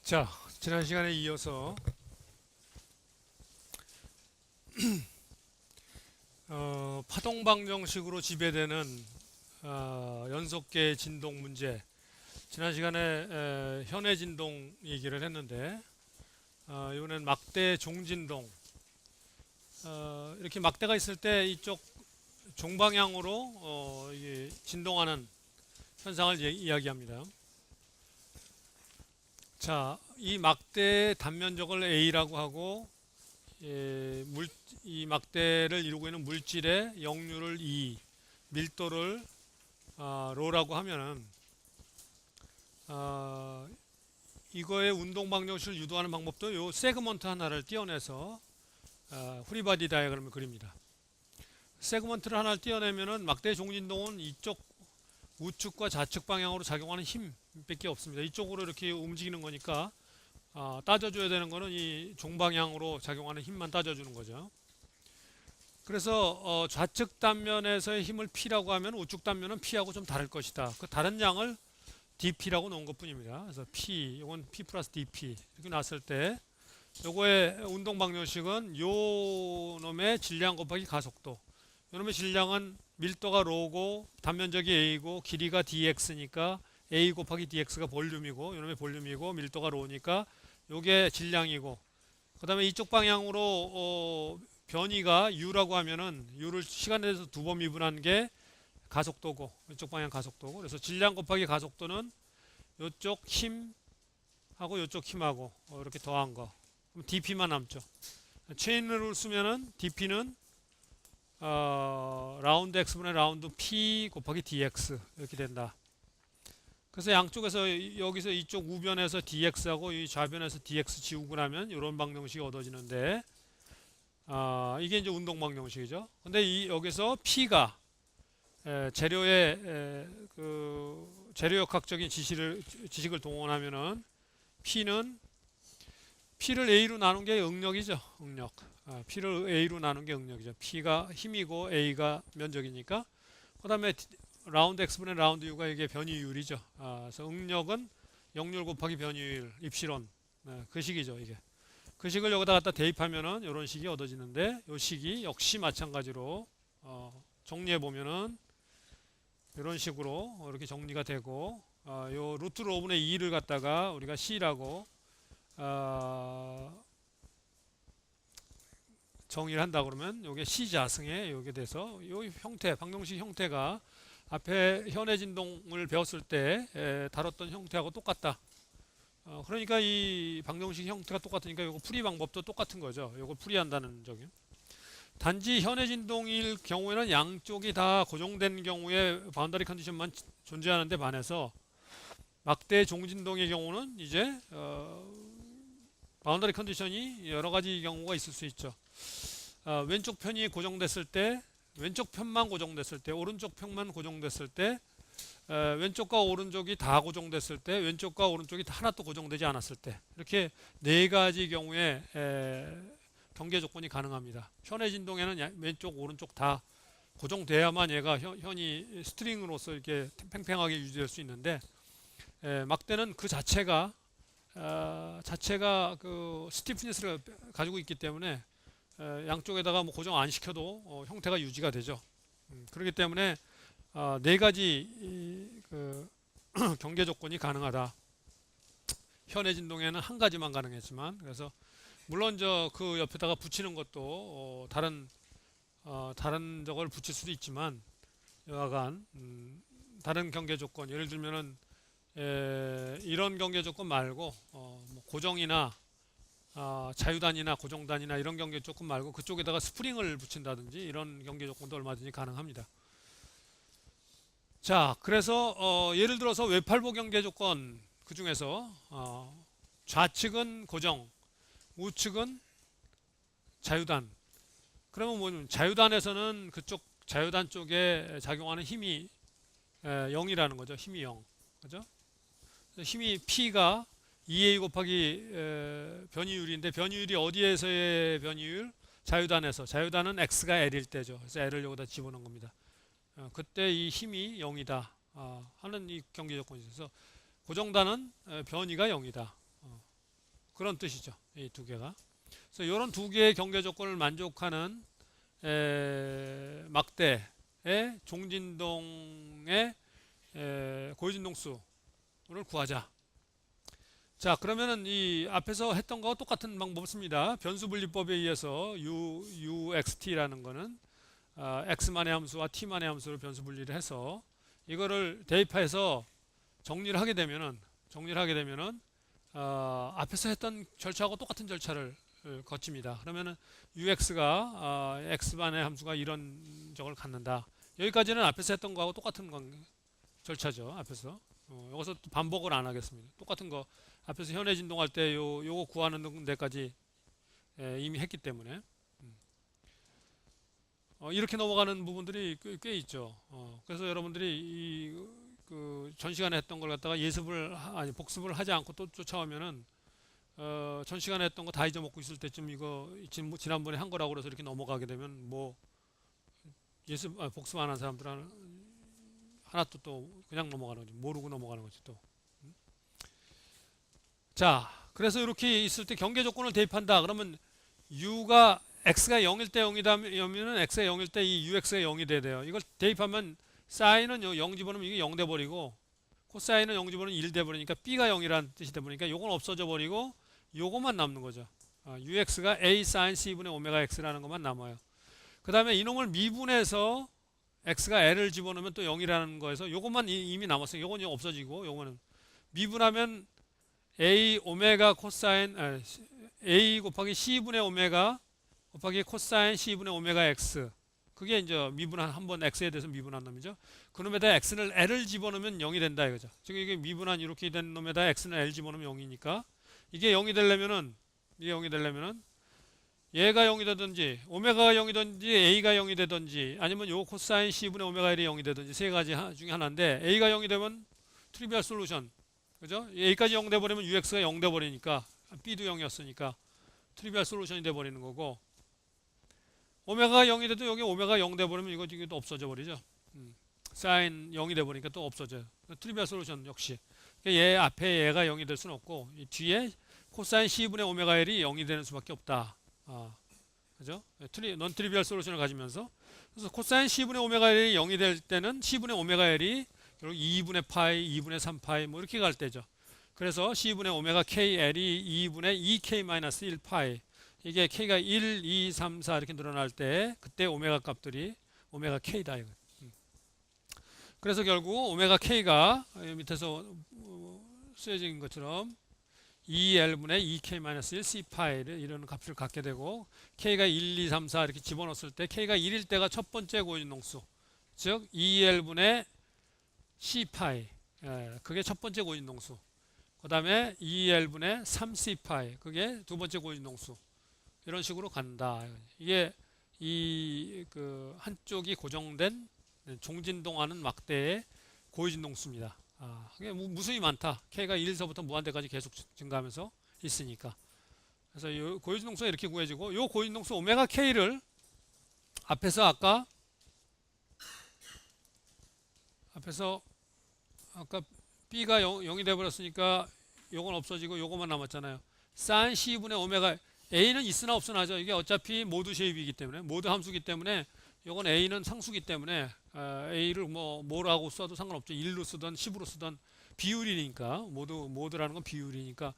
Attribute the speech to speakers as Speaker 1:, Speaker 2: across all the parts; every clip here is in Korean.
Speaker 1: 자, 지난 시간에 이어서 파동 방정식으로 지배되는 연속계 진동 문제. 지난 시간에 현해 진동 얘기를 했는데 이번엔 막대 종진동. 이렇게 막대가 있을 때 이쪽 종방향으로 이게 진동하는 현상을 이야기합니다. 자, 이 막대의 단면적을 A라고 하고 이 막대를 이루고 있는 물질의 역류를 E, 밀도를 로라고 하면은 이거의 운동 방정식을 유도하는 방법도 요 세그먼트 하나를 띄어내서 후리바디 다이어그램을 그립니다. 세그먼트를 하나를 띄어내면은 막대의 종진동은 이쪽 우측과 좌측 방향으로 작용하는 힘밖에 없습니다. 이쪽으로 이렇게 움직이는 거니까 따져줘야 되는 거는 이 종방향으로 작용하는 힘만 따져주는 거죠. 그래서 좌측 단면에서의 힘을 P라고 하면 우측 단면은 P하고 좀 다를 것이다. 그 다른 양을 dP라고 놓은 것 뿐입니다. 그래서 P, 이건 P 플러스 dP 이렇게 놨을 때 요거의 운동 방정식은 요 놈의 질량 곱하기 가속도, 요 놈의 질량은 밀도가 로고 단면적이 A고 길이가 dx니까 A 곱하기 dx가 볼륨이고 요놈의 볼륨이고 밀도가 로니까 요게 질량이고, 그 다음에 이쪽 방향으로 변이가 u라고 하면은 u를 시간에 대해서 두 번 미분한 게 가속도고 이쪽 방향 가속도고, 그래서 질량 곱하기 가속도는 요쪽 힘하고 요쪽 힘하고 이렇게 더한 거, 그럼 dp만 남죠. 체인을 쓰면은 dp는 라운드 x분의 라운드 p 곱하기 dx 이렇게 된다. 그래서 양쪽에서 여기서 이쪽 우변에서 dx하고 이 좌변에서 dx 지우고 나면 이런 방정식이 얻어지는데 이게 이제 운동 방정식이죠. 근데 여기서 p가 재료의 그 재료역학적인 지식을 동원하면은 P를 A로 나눈 게 응력이죠. 응력. P를 A로 나눈 게 응력이죠. P가 힘이고 A가 면적이니까. 그 다음에 라운드 X분의 라운드 U가 이게 변이율이죠. 그래서 응력은 역률 곱하기 변이율, 입실론. 그 식이죠, 이게. 그 식을 여기다 갖다 대입하면은 이런 식이 얻어지는데, 이 식이 역시 마찬가지로 정리해 보면은 이런 식으로 이렇게 정리가 되고, 요 루트 5분의 2를 갖다가 우리가 C라고 정의를 한다 그러면 요게 C 자승에 요게 돼서 요 형태, 방정식 형태가 앞에 현해 진동을 배웠을 때 다뤘던 형태하고 똑같다. 그러니까 이 방정식 형태가 똑같으니까 요거 풀이 방법도 똑같은 거죠. 요거 풀이한다는 적이. 단지 현해 진동일 경우에는 양쪽이 다 고정된 경우에 바운더리 컨디션만 존재하는데 반해서 막대 종진동의 경우는 이제 바운더리 컨디션이 여러 가지 경우가 있을 수 있죠. 왼쪽 편이 고정됐을 때, 왼쪽 편만 고정됐을 때, 오른쪽 편만 고정됐을 때, 왼쪽과 오른쪽이 다 고정됐을 때, 왼쪽과 오른쪽이 하나도 고정되지 않았을 때, 이렇게 네 가지 경우에 경계 조건이 가능합니다. 현해 진동에는 왼쪽, 오른쪽 다 고정돼야만 얘가 현이 스트링으로서 이렇게 팽팽하게 유지될 수 있는데, 막대는 그 자체가 그 스티프니스를 가지고 있기 때문에 양쪽에다가 뭐 고정 안 시켜도 형태가 유지가 되죠. 그렇기 때문에 네 가지 그 경계 조건이 가능하다. 현해 진동에는 한 가지만 가능했지만, 그래서 물론 그 옆에다가 붙이는 것도 다른 저걸 붙일 수도 있지만 여하간 다른 경계 조건, 예를 들면은 이런 경계 조건 말고 뭐 고정이나 자유단이나 고정단이나 이런 경계 조건 말고 그쪽에다가 스프링을 붙인다든지 이런 경계 조건도 얼마든지 가능합니다. 자, 그래서 예를 들어서 외팔보 경계 조건 그 중에서 좌측은 고정, 우측은 자유단. 그러면 뭐 자유단에서는 그쪽 자유단 쪽에 작용하는 힘이 0이라는 거죠. 힘이 0. 그죠? 힘이 P가 2A 곱하기 변이율인데, 변이율이 어디에서의 변이율? 자유단에서. 자유단은 X가 L일 때죠. 그래서 L을 여기다 집어넣은 겁니다. 그때 이 힘이 0이다 하는 이 경계 조건이 있어서 고정단은 변이가 0이다. 그런 뜻이죠. 이 두 개가. 그래서 이런 두 개의 경계 조건을 만족하는 막대의 종진동의 고유진동수를 구하자. 자, 그러면은 이 앞에서 했던 거와 똑같은 방법을 씁니다. 변수분리법에 의해서 UXT라는 거는 X만의 함수와 T만의 함수를 변수분리를 해서 이거를 대입해서 정리를 하게 되면은 앞에서 했던 절차하고 똑같은 절차를 거칩니다. 그러면은 UX가 X만의 함수가 이런 적을 갖는다. 여기까지는 앞에서 했던 거하고 똑같은 절차죠. 앞에서 여기서 또 반복을 안 하겠습니다. 똑같은 거 앞에서 현해 진동할 때 요거 구하는 데까지 이미 했기 때문에 이렇게 넘어가는 부분들이 꽤 있죠. 그래서 여러분들이 그 전 시간에 했던 걸 갖다가 복습을 하지 않고 또 쫓아오면은 전 시간에 했던 거 다 잊어먹고 있을 때쯤 이거 지난번에 한 거라고 그래서 이렇게 넘어가게 되면 뭐 복습 안 한 사람들은 하나 또 그냥 넘어가는 거지. 모르고 넘어가는 거지 또. 자, 그래서 이렇게 있을 때 경계 조건을 대입한다. 그러면 U가 X가 0일 때 0이다면 X가 0일 때 이 UX가 0이 돼야 돼요. 이걸 대입하면 사인은 0 집어넣으면 이게 0 돼버리고 코사인은 0 집어넣으면 1 돼버리니까 B가 0이라는 뜻이 돼버리니까 요건 없어져 버리고 요것만 남는 거죠. UX가 A sin C분의 오메가 X라는 것만 남아요. 그 다음에 이놈을 미분해서 X가 L을 집어넣으면 또 0이라는 거에서 요것만 이미 남았어요. 요건 없어지고 요거는 미분하면 A 오메가 코사인 A 곱하기 C분의 오메가 곱하기 코사인 C분의 오메가 X 그게 이제 미분한 한번 X에 대해서 미분한 놈이죠. 그 놈에다 X를 L을 집어넣으면 0이 된다 이거죠. 지금 이게 미분한 이렇게 된 놈에다 X는 L 집어넣으면 0이니까 이게 0이 되려면은 얘가 0이 되든지 오메가가 0이 되든지 A가 0이 되든지 아니면 요 코사인 C분의 오메가 L이 0이 되든지 세 가지 중에 하나인데 A가 0이 되면 트리비얼 솔루션 그죠? A까지 0 돼버리면 UX가 0 돼버리니까 B도 0이었으니까 트리비얼 솔루션이 돼버리는 거고 오메가가 0이 돼도 여기 오메가 0 돼버리면 이거 또 없어져 버리죠. 사인 0이 돼버리니까 또 없어져요. 트리비얼 솔루션 역시 얘 앞에 얘가 0이 될 수는 없고 이 뒤에 코사인 C분의 오메가 L이 0이 되는 수밖에 없다. 그죠? 넌 트리비얼 솔루션을 가지면서 그래서 코사인 C분의 오메가 L이 0이 될 때는 C분의 오메가 L이 결국 2분의 파이, 2분의 3파이 뭐 이렇게 갈 때죠. 그래서 C분의 오메가 KL이 2분의 2K-1 파이 이게 K가 1, 2, 3, 4 이렇게 늘어날 때 그때 오메가 값들이 오메가 K다. 그래서 결국 오메가 K가 밑에서 쓰여진 것처럼 2L분의 2K-1 C파이를 이런 값을 갖게 되고 K가 1, 2, 3, 4 이렇게 집어넣었을 때 K가 1일 때가 첫 번째 고인농수 즉 2L분의 C파이 그게 첫 번째 고인농수 그 다음에 2L분의 3C파이 그게 두 번째 고인농수 이런 식으로 간다. 이게 그 한쪽이 고정된 종진동하는 막대의 고유진동수입니다. 그게 무수히 많다. K가 1에서부터 무한대까지 계속 증가하면서 있으니까. 그래서 이 고유진동수가 이렇게 구해지고 이 고유진동수 오메가 K를 앞에서 아까 B가 0이 돼버렸으니까 요건 없어지고 요것만 남았잖아요. sin C분의 오메가 A는 있으나 없으나 하죠. 이게 어차피 모드 쉐입이기 때문에 모드 함수기 때문에 요건 A는 상수기 때문에 A를 뭐라고 써도 상관없죠. 1로 쓰든 10으로 쓰든 비율이니까 모드라는 건 비율이니까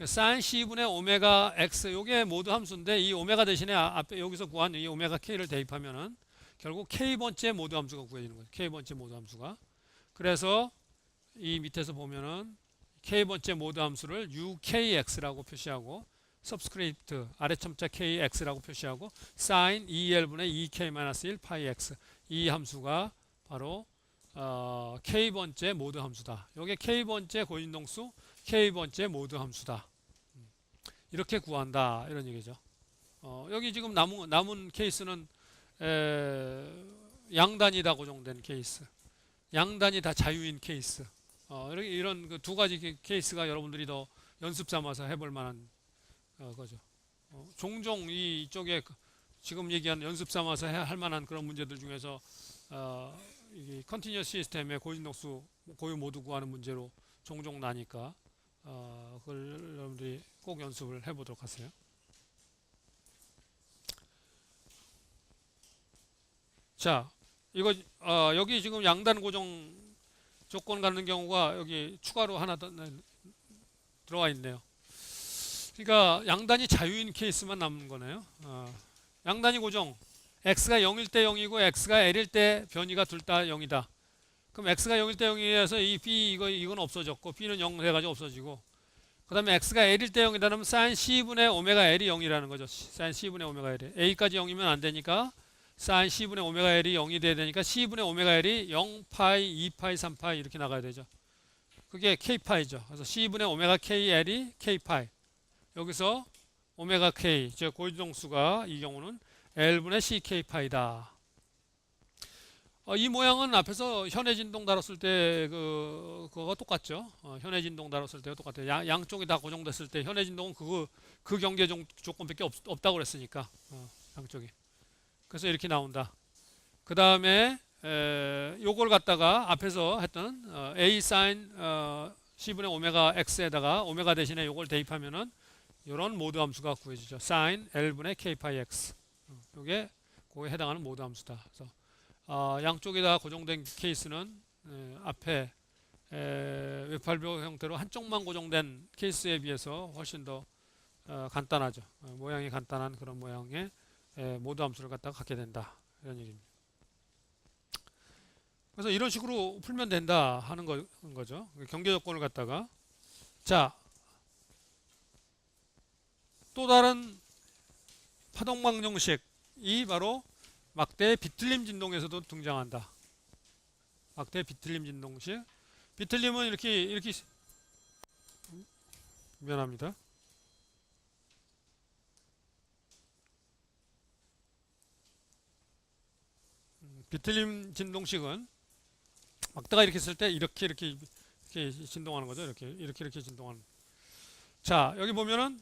Speaker 1: sin C분의 오메가 X 요게 모드 함수인데 이 오메가 대신에 앞에 여기서 구한 이 오메가 K를 대입하면은 결국 K번째 모드 함수가 구해지는 거예요. K번째 모드 함수가. 그래서 이 밑에서 보면은 K번째 모드 함수를 UKX라고 표시하고 subscript 아래 첨자 KX라고 표시하고 sin 2L분의 2K-1 파이 X 이 함수가 바로 K번째 모드 함수다. 이게 K번째 고인동수 K번째 모드 함수다. 이렇게 구한다 이런 얘기죠. 여기 지금 남은 케이스는 양단이 다 고정된 케이스 양단이 다 자유인 케이스 이런 그 두 가지 케이스가 여러분들이 더 연습 삼아서 해볼 만한 거죠. 종종 이쪽에 지금 얘기한 연습 삼아서 할 만한 그런 문제들 중에서 이게 컨티뉴어스 시스템의 고진동수 고유 모두 구하는 문제로 종종 나니까 그걸 여러분들이 꼭 연습을 해보도록 하세요. 자, 이거 여기 지금 양단 고정 조건 갖는 경우가 여기 추가로 하나 더 들어와 있네요. 그러니까 양단이 자유인 케이스만 남은 거네요. 양단이 고정. x가 0일 때 0이고 x가 l일 때 변이가 둘 다 0이다. 그럼 x가 0일 때 0이라서 이 b 이건 없어졌고 b는 0 돼가지고 없어지고, 그 다음에 x가 l일 때 0이다 그러면 sin c분의 오메가 l이 0이라는 거죠. sin c분의 오메가 l이 a까지 0이면 안 되니까 sin c분의 오메가 l이 0이 돼야 되니까 c분의 오메가 l이 0파이, 2파이, 3파이 이렇게 나가야 되죠. 그게 k파이죠. 그래서 c분의 오메가 kl이 k파이. 여기서 오메가 k, 즉 고유동수가 이 경우는 l분의 ck파이다. 이 모양은 앞에서 현의 진동 다뤘을 때 그거가 똑같죠. 현의 진동 다뤘을 때가 똑같아요. 양쪽이 다 고정됐을 때 현의 진동은 그 경계 조건밖에 없다고 그랬으니까 양쪽이. 그래서 이렇게 나온다. 그 다음에 요걸 갖다가 앞에서 했던 a sin c분의 오메가 x에다가 오메가 대신에 요걸 대입하면은 이런 모드 함수가 구해지죠. sin l분의 k파이 x. 요게 그거에 해당하는 모드 함수다. 그래서 양쪽이 다 고정된 케이스는 앞에 외팔표 형태로 한쪽만 고정된 케이스에 비해서 훨씬 더 간단하죠. 모양이 간단한 그런 모양의 모드 함수를 갖다가 갖게 된다. 이런 얘기입니다. 그래서 이런 식으로 풀면 된다 하는 거죠. 경계 조건을 갖다가. 자, 또 다른 파동방 정식이 바로 막대 비틀림 진동에서도 등장한다. 막대 비틀림 진동식. 비틀림은 이렇게 미안합니다. 비틀림 진동식은 막대가 이렇게 있을 때 이렇게 진동하는 거죠. 이렇게 진동하는. 자, 여기 보면은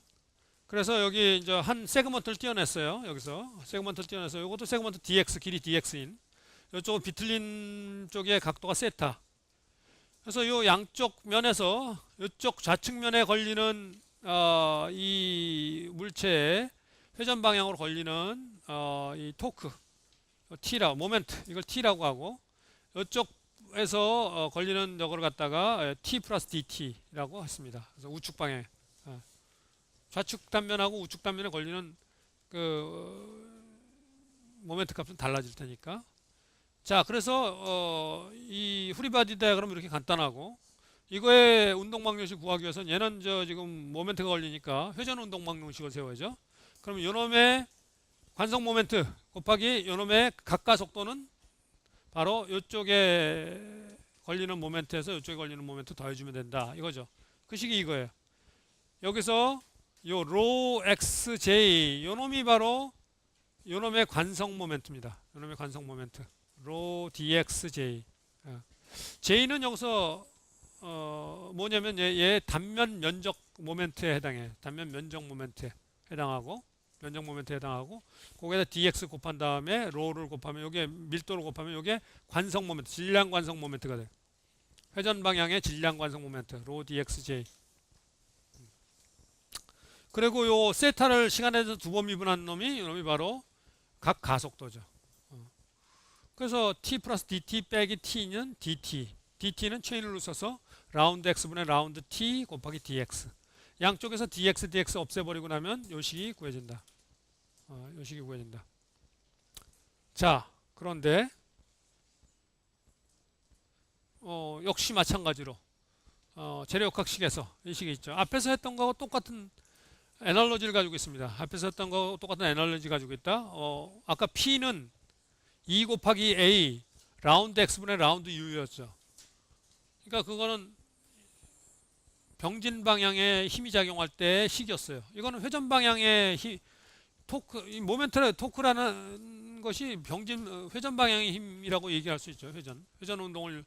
Speaker 1: 그래서 여기 이제 한 세그먼트를 띄어냈어요. 여기서 세그먼트를 띄어내서 이것도 세그먼트 dx 길이 dx인. 이쪽은 비틀린 쪽의 각도가 세타. 그래서 이 양쪽 면에서 이쪽 좌측면에 걸리는 이 물체의 회전 방향으로 걸리는 이 토크 t라고 모멘트 이걸 t라고 하고, 이쪽에서 걸리는 저걸 갖다가 t 플러스 dt라고 했습니다. 그래서 우측 방향. 좌측 단면하고 우측 단면에 걸리는 그 모멘트 값은 달라질 테니까. 자, 그래서 이 프리바디 다이어그램은 이렇게 간단하고, 이거의 운동 방정식 구하기 위해서는 얘는 지금 모멘트가 걸리니까 회전 운동 방정식을 세워야죠. 그럼 요놈의 관성 모멘트 곱하기 요놈의 각가 속도는 바로 이쪽에 걸리는 모멘트에서 이쪽에 걸리는 모멘트 더해주면 된다 이거죠. 그 식이 이거예요. 여기서 요 로 xj 요놈이 바로 요놈의 관성 모멘트입니다. 요놈의 관성 모멘트 로 dxj. j는 여기서 뭐냐면 얘 단면 면적 모멘트에 해당해. 단면 면적 모멘트에 해당하고 면적 모멘트에 해당하고, 거기에다 dx 곱한 다음에 로를 곱하면 요게 밀도를 곱하면 요게 관성 모멘트, 질량 관성 모멘트가 돼요. 회전 방향의 질량 관성 모멘트 로 dxj. 그리고 요 세타를 시간에서 두 번 미분한 놈이 바로 각 가속도죠. 그래서 t 플러스 dt 빼기 t는 dt. dt는 체인룰로 써서 라운드 x분의 라운드 t 곱하기 dx. 양쪽에서 dx, dx 없애버리고 나면 요 식이 구해진다. 요 식이 구해진다. 자, 그런데 역시 마찬가지로 재료역학식에서 이 식이 있죠. 앞에서 했던 거하고 똑같은 에널로지를 가지고 있습니다. 앞에서 했던 거 똑같은 에널로지 가지고 있다. 아까 P는 2 곱하기 A 라운드 X분의 라운드 U였죠. 그러니까 그거는 병진 방향에 힘이 작용할 때 식이었어요. 이거는 회전 방향의 이 모멘트 토크라는 것이 병진 회전 방향의 힘이라고 얘기할 수 있죠. 회전 운동을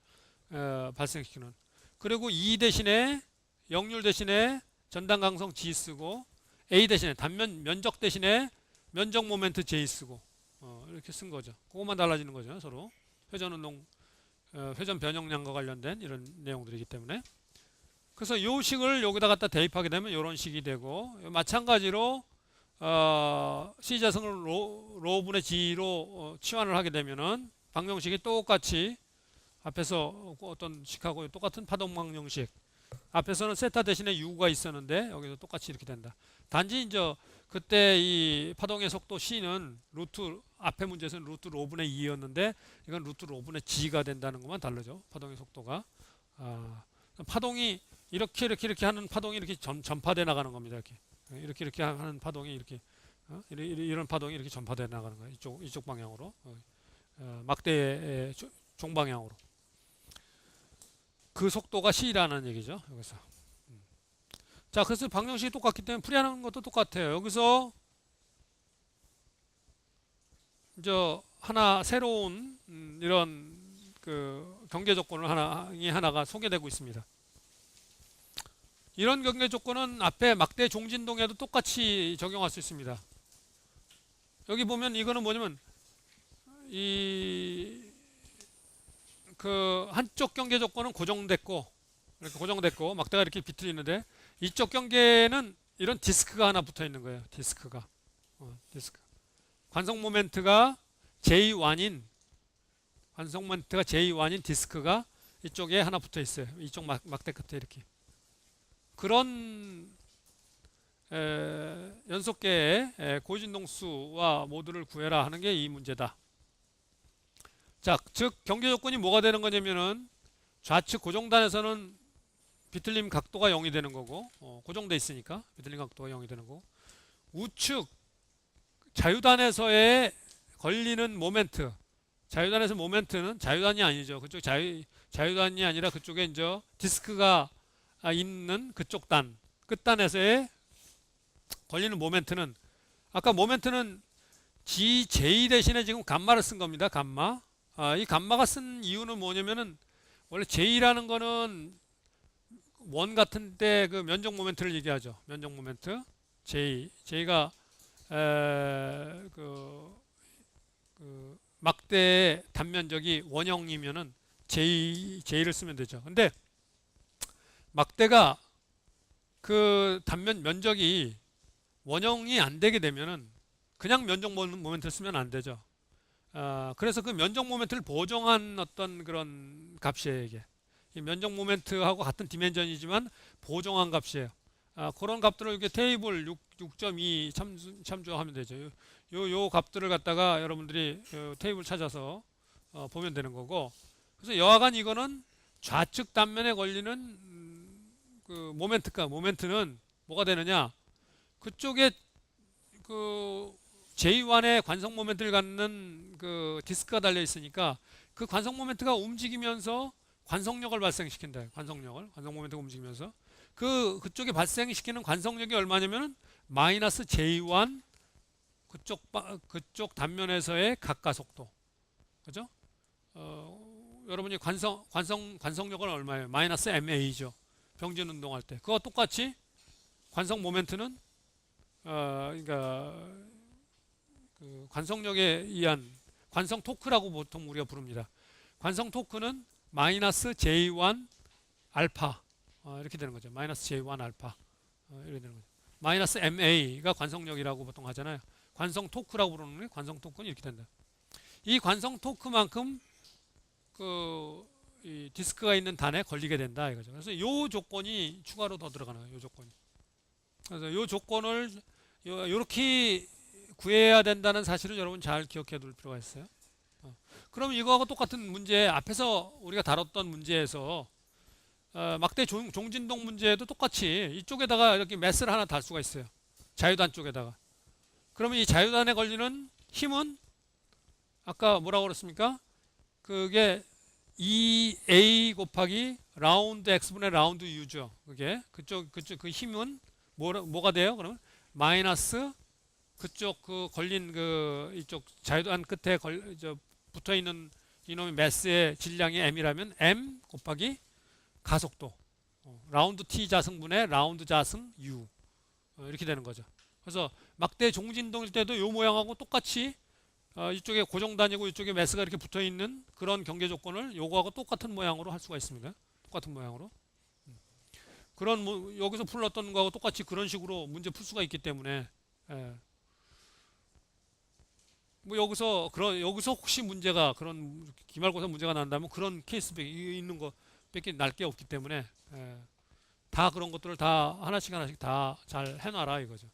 Speaker 1: 발생시키는. 그리고 E 대신에 역률 대신에 전단 강성 G 쓰고, A 대신에 단면 면적 대신에 면적 모멘트 J 쓰고 이렇게 쓴 거죠. 그것만 달라지는 거죠. 서로 회전 운동 회전 변형량과 관련된 이런 내용들이기 때문에. 그래서 이 식을 여기다 갖다 대입하게 되면 이런 식이 되고, 마찬가지로 C자승을 로분의 G로 치환을 하게 되면은 방정식이 똑같이 앞에서 어떤 식하고 똑같은 파동 방정식. 앞에서는 세타 대신에 U가 있었는데 여기서 똑같이 이렇게 된다. 단지 이제 그때 이 파동의 속도 C는 루트 앞에 문제에서는 루트 로분의 2였는데 이건 루트 로분의 G가 된다는 것만 다르죠. 파동의 속도가. 파동이 이렇게 하는 파동이 이렇게 전파돼 나가는 겁니다. 이렇게 하는 파동이 이런 파동이 이렇게 전파돼 나가는 거예요. 이쪽 방향으로 막대의 종방향으로. 그 속도가 C라는 얘기죠. 여기서. 자, 그래서 방정식이 똑같기 때문에 풀이하는 것도 똑같아요. 여기서 이제 하나 새로운 이런 그 경계 조건을 하나가 소개되고 있습니다. 이런 경계 조건은 앞에 막대 종진동에도 똑같이 적용할 수 있습니다. 여기 보면 이거는 뭐냐면 그 한쪽 경계 조건은 고정됐고 이렇게 고정됐고 막대가 이렇게 비틀리는데 이쪽 경계는 이런 디스크가 하나 붙어 있는 거예요. 디스크. 관성 모멘트가 J1인 디스크가 이쪽에 하나 붙어 있어요. 이쪽 막대 끝에 이렇게. 그런 연속계의 고진동수와 모드를 구해라 하는 게 이 문제다. 자, 즉 경계 조건이 뭐가 되는 거냐면은 좌측 고정단에서는 비틀림 각도가 0이 되는 거고 고정돼 있으니까 비틀림 각도가 0이 되는 거고, 우측 자유단에서의 걸리는 모멘트, 자유단에서 모멘트는 자유단이 아니죠. 그쪽 자유단이 아니라 그쪽에 이제 디스크가 있는 그쪽 단 끝단에서의 걸리는 모멘트는, 아까 모멘트는 GJ 대신에 지금 감마를 쓴 겁니다. 감마. 이 감마가 쓴 이유는 뭐냐면은 원래 J라는 거는 원 같은데 그 면적 모멘트를 얘기하죠. 면적 모멘트. J가 그 막대의 단면적이 원형이면은 J를 쓰면 되죠. 근데 막대가 그 단면 면적이 원형이 안 되게 되면은 그냥 면적 모멘트를 쓰면 안 되죠. 그래서 그 면적 모멘트를 보정한 어떤 그런 값이에요, 이게. 이 면적 모멘트하고 같은 디멘전이지만 보정한 값이에요. 그런 값들을 이렇게 테이블 6.2 참조하면 되죠. 요 값들을 갖다가 여러분들이 테이블 찾아서 보면 되는 거고. 그래서 여하간 이거는 좌측 단면에 걸리는 그 모멘트는 뭐가 되느냐? 그쪽에 그 J1의 관성 모멘트를 갖는 그 디스크가 달려 있으니까 그 관성 모멘트가 움직이면서 관성력을 발생시킨다. 관성 모멘트가 움직이면서 그쪽에 발생시키는 관성력이 얼마냐면은 마이너스 J1 그쪽 단면에서의 각가 속도. 그죠? 여러분이 관성력은 얼마예요? 마이너스 MA죠. 병진 운동할 때. 그거 똑같이 관성 모멘트는 그러니까 그 관성력에 의한 관성 토크라고 보통 우리가 부릅니다. 관성 토크는 마이너스 J1 알파 이렇게 되는 거죠. 마이너스 J1 알파 이렇게 되는 거죠. 마이너스 MA가 관성력이라고 보통 하잖아요. 관성 토크라고 부르는 게 관성 토크는 이렇게 된다. 이 관성 토크만큼 이 디스크가 있는 단에 걸리게 된다 이거죠. 그래서 이 조건이 추가로 더 들어가는 거예요. 이 조건이. 그래서 이 조건을 이렇게 구해야 된다는 사실을 여러분 잘 기억해 둘 필요가 있어요. 그럼 이거하고 똑같은 문제, 앞에서 우리가 다뤘던 문제에서 막대 종진동 문제에도 똑같이 이쪽에다가 이렇게 매스를 하나 달 수가 있어요. 자유단 쪽에다가. 그러면 이 자유단에 걸리는 힘은 아까 뭐라고 그랬습니까? 그게 2a 곱하기 라운드 x분의 라운드 u죠. 그게 그쪽 그 힘은 뭐가 돼요? 그러면 마이너스 그쪽 그 걸린 그 이쪽 자유단 끝에 붙어 있는 이놈의 매스의 질량이 m이라면 m 곱하기 가속도 라운드 t 자승분의 라운드 자승 u 이렇게 되는 거죠. 그래서 막대 종진동일 때도 이 모양하고 똑같이 이쪽에 고정단이고 이쪽에 매스가 이렇게 붙어 있는 그런 경계 조건을 요거하고 똑같은 모양으로 할 수가 있습니다. 똑같은 모양으로. 그런 여기서 풀었던 거하고 똑같이 그런 식으로 문제 풀 수가 있기 때문에 예. 뭐 여기서 혹시 문제가 그런 기말고사 문제가 난다면 그런 케이스 있는 거 밖에 날 게 없기 때문에 예. 다 그런 것들을 다 하나씩 하나씩 다 잘 해놔라 이거죠.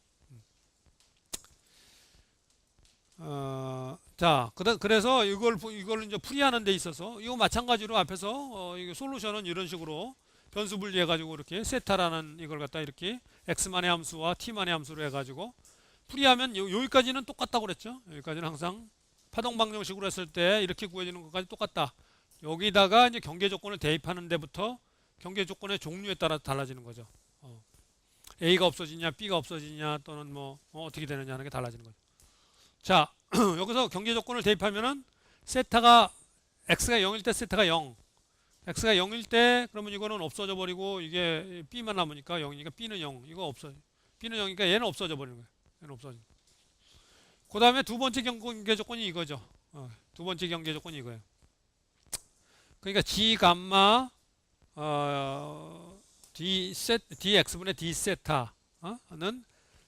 Speaker 1: 자, 그래서 이걸 이제 풀이하는 데 있어서 이거 마찬가지로 앞에서 이거 솔루션은 이런 식으로 변수 분리해 가지고 이렇게 세타라는 이걸 갖다 이렇게 x만의 함수와 t만의 함수로 해 가지고 풀이하면 여기까지는 똑같다고 그랬죠. 여기까지는 항상 파동 방정식으로 했을 때 이렇게 구해지는 것까지 똑같다. 여기다가 이제 경계 조건을 대입하는 데부터 경계 조건의 종류에 따라 달라지는 거죠. A가 없어지냐, B가 없어지냐, 또는 뭐 어떻게 되느냐 하는 게 달라지는 거죠. 자, 여기서 경계 조건을 대입하면은 세타가 x가 0일 때 세타가 0, x가 0일 때 그러면 이거는 없어져 버리고 이게 B만 남으니까 0이니까 B는 0, 이거 없어. B는 0이니까 얘는 없어져 버리는 거예요. 얘는 없어져. 그 다음에 두 번째 경계 조건이 이거죠. 두 번째 경계 조건이 이거예요. 그러니까 G 감마 dx분의 d 세타는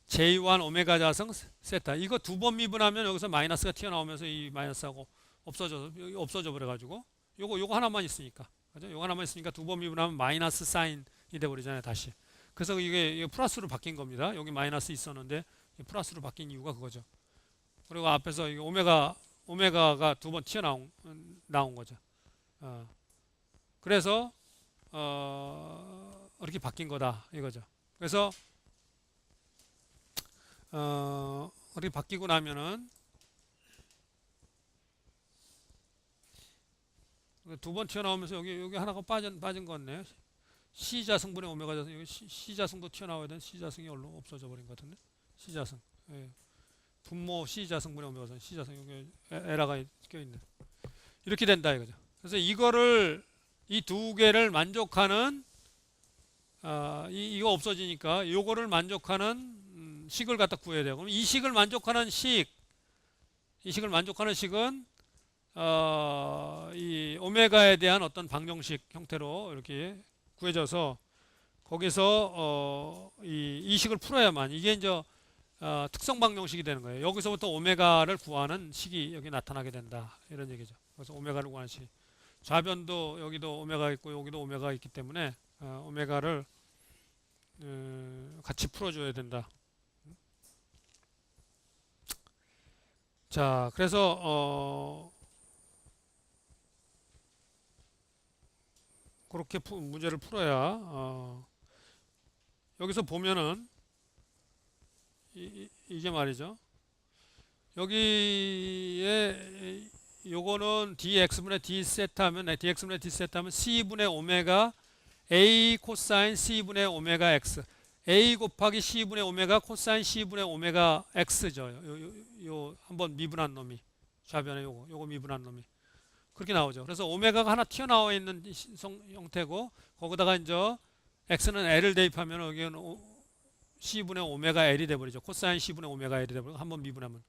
Speaker 1: j1 오메가 자승 세타. 이거 두 번 미분하면 여기서 마이너스가 튀어나오면서 이 마이너스하고 없어져 버려가지고 요거 하나만 있으니까, 그죠? 요거 하나만 있으니까 두 번 미분하면 마이너스 사인이 돼버리잖아요, 다시. 그래서 이게 플러스로 바뀐 겁니다. 여기 마이너스 있었는데 플러스로 바뀐 이유가 그거죠. 그리고 앞에서 이 오메가가 두 번 튀어나온 거죠. 그래서 이렇게 바뀐 거다 이거죠. 그래서 이렇게 바뀌고 나면은 두 번 튀어나오면서 여기 하나가 빠진 거네. C자승분의 오메가 자승. 여기 C자승도 튀어나와야 되는 C자승이 없어져 버린 것 같은데. C자승. 예. 분모 C자승분의 오메가 자승. C자승 여기 에러가 껴있네. 이렇게 된다 이거죠. 그래서 이거를 이 두 개를 만족하는 이거 없어지니까 요거를 만족하는 식을 갖다 구해야 돼요. 그럼 이 식을 만족하는 식은 이 오메가에 대한 어떤 방정식 형태로 이렇게 구해져서 거기서 이 식을 풀어야만 이게 이제 특성 방정식이 되는 거예요. 여기서부터 오메가를 구하는 식이 여기 나타나게 된다 이런 얘기죠. 그래서 오메가를 구하는 식. 좌변도 여기도 오메가 있고 여기도 오메가 있기 때문에 오메가를 같이 풀어줘야 된다. 자, 그래서 그렇게 문제를 풀어야 여기서 보면은 이게 말이죠. 여기에 요거는 dx분의 d 세타면 dx분의 d 세타면 c분의 오메가 a 코사인 c분의 오메가 x, a 곱하기 c분의 오메가 코사인 c분의 오메가 x죠. 요 한번 미분한 놈이 좌변에 요거 미분한 놈이 그렇게 나오죠. 그래서 오메가가 하나 튀어나와 있는 형태고 거기다가 이제 x는 l을 대입하면 여기는 c분의 오메가 l이 돼버리죠. 코사인 c분의 오메가 l이 돼버리고 한번 미분하면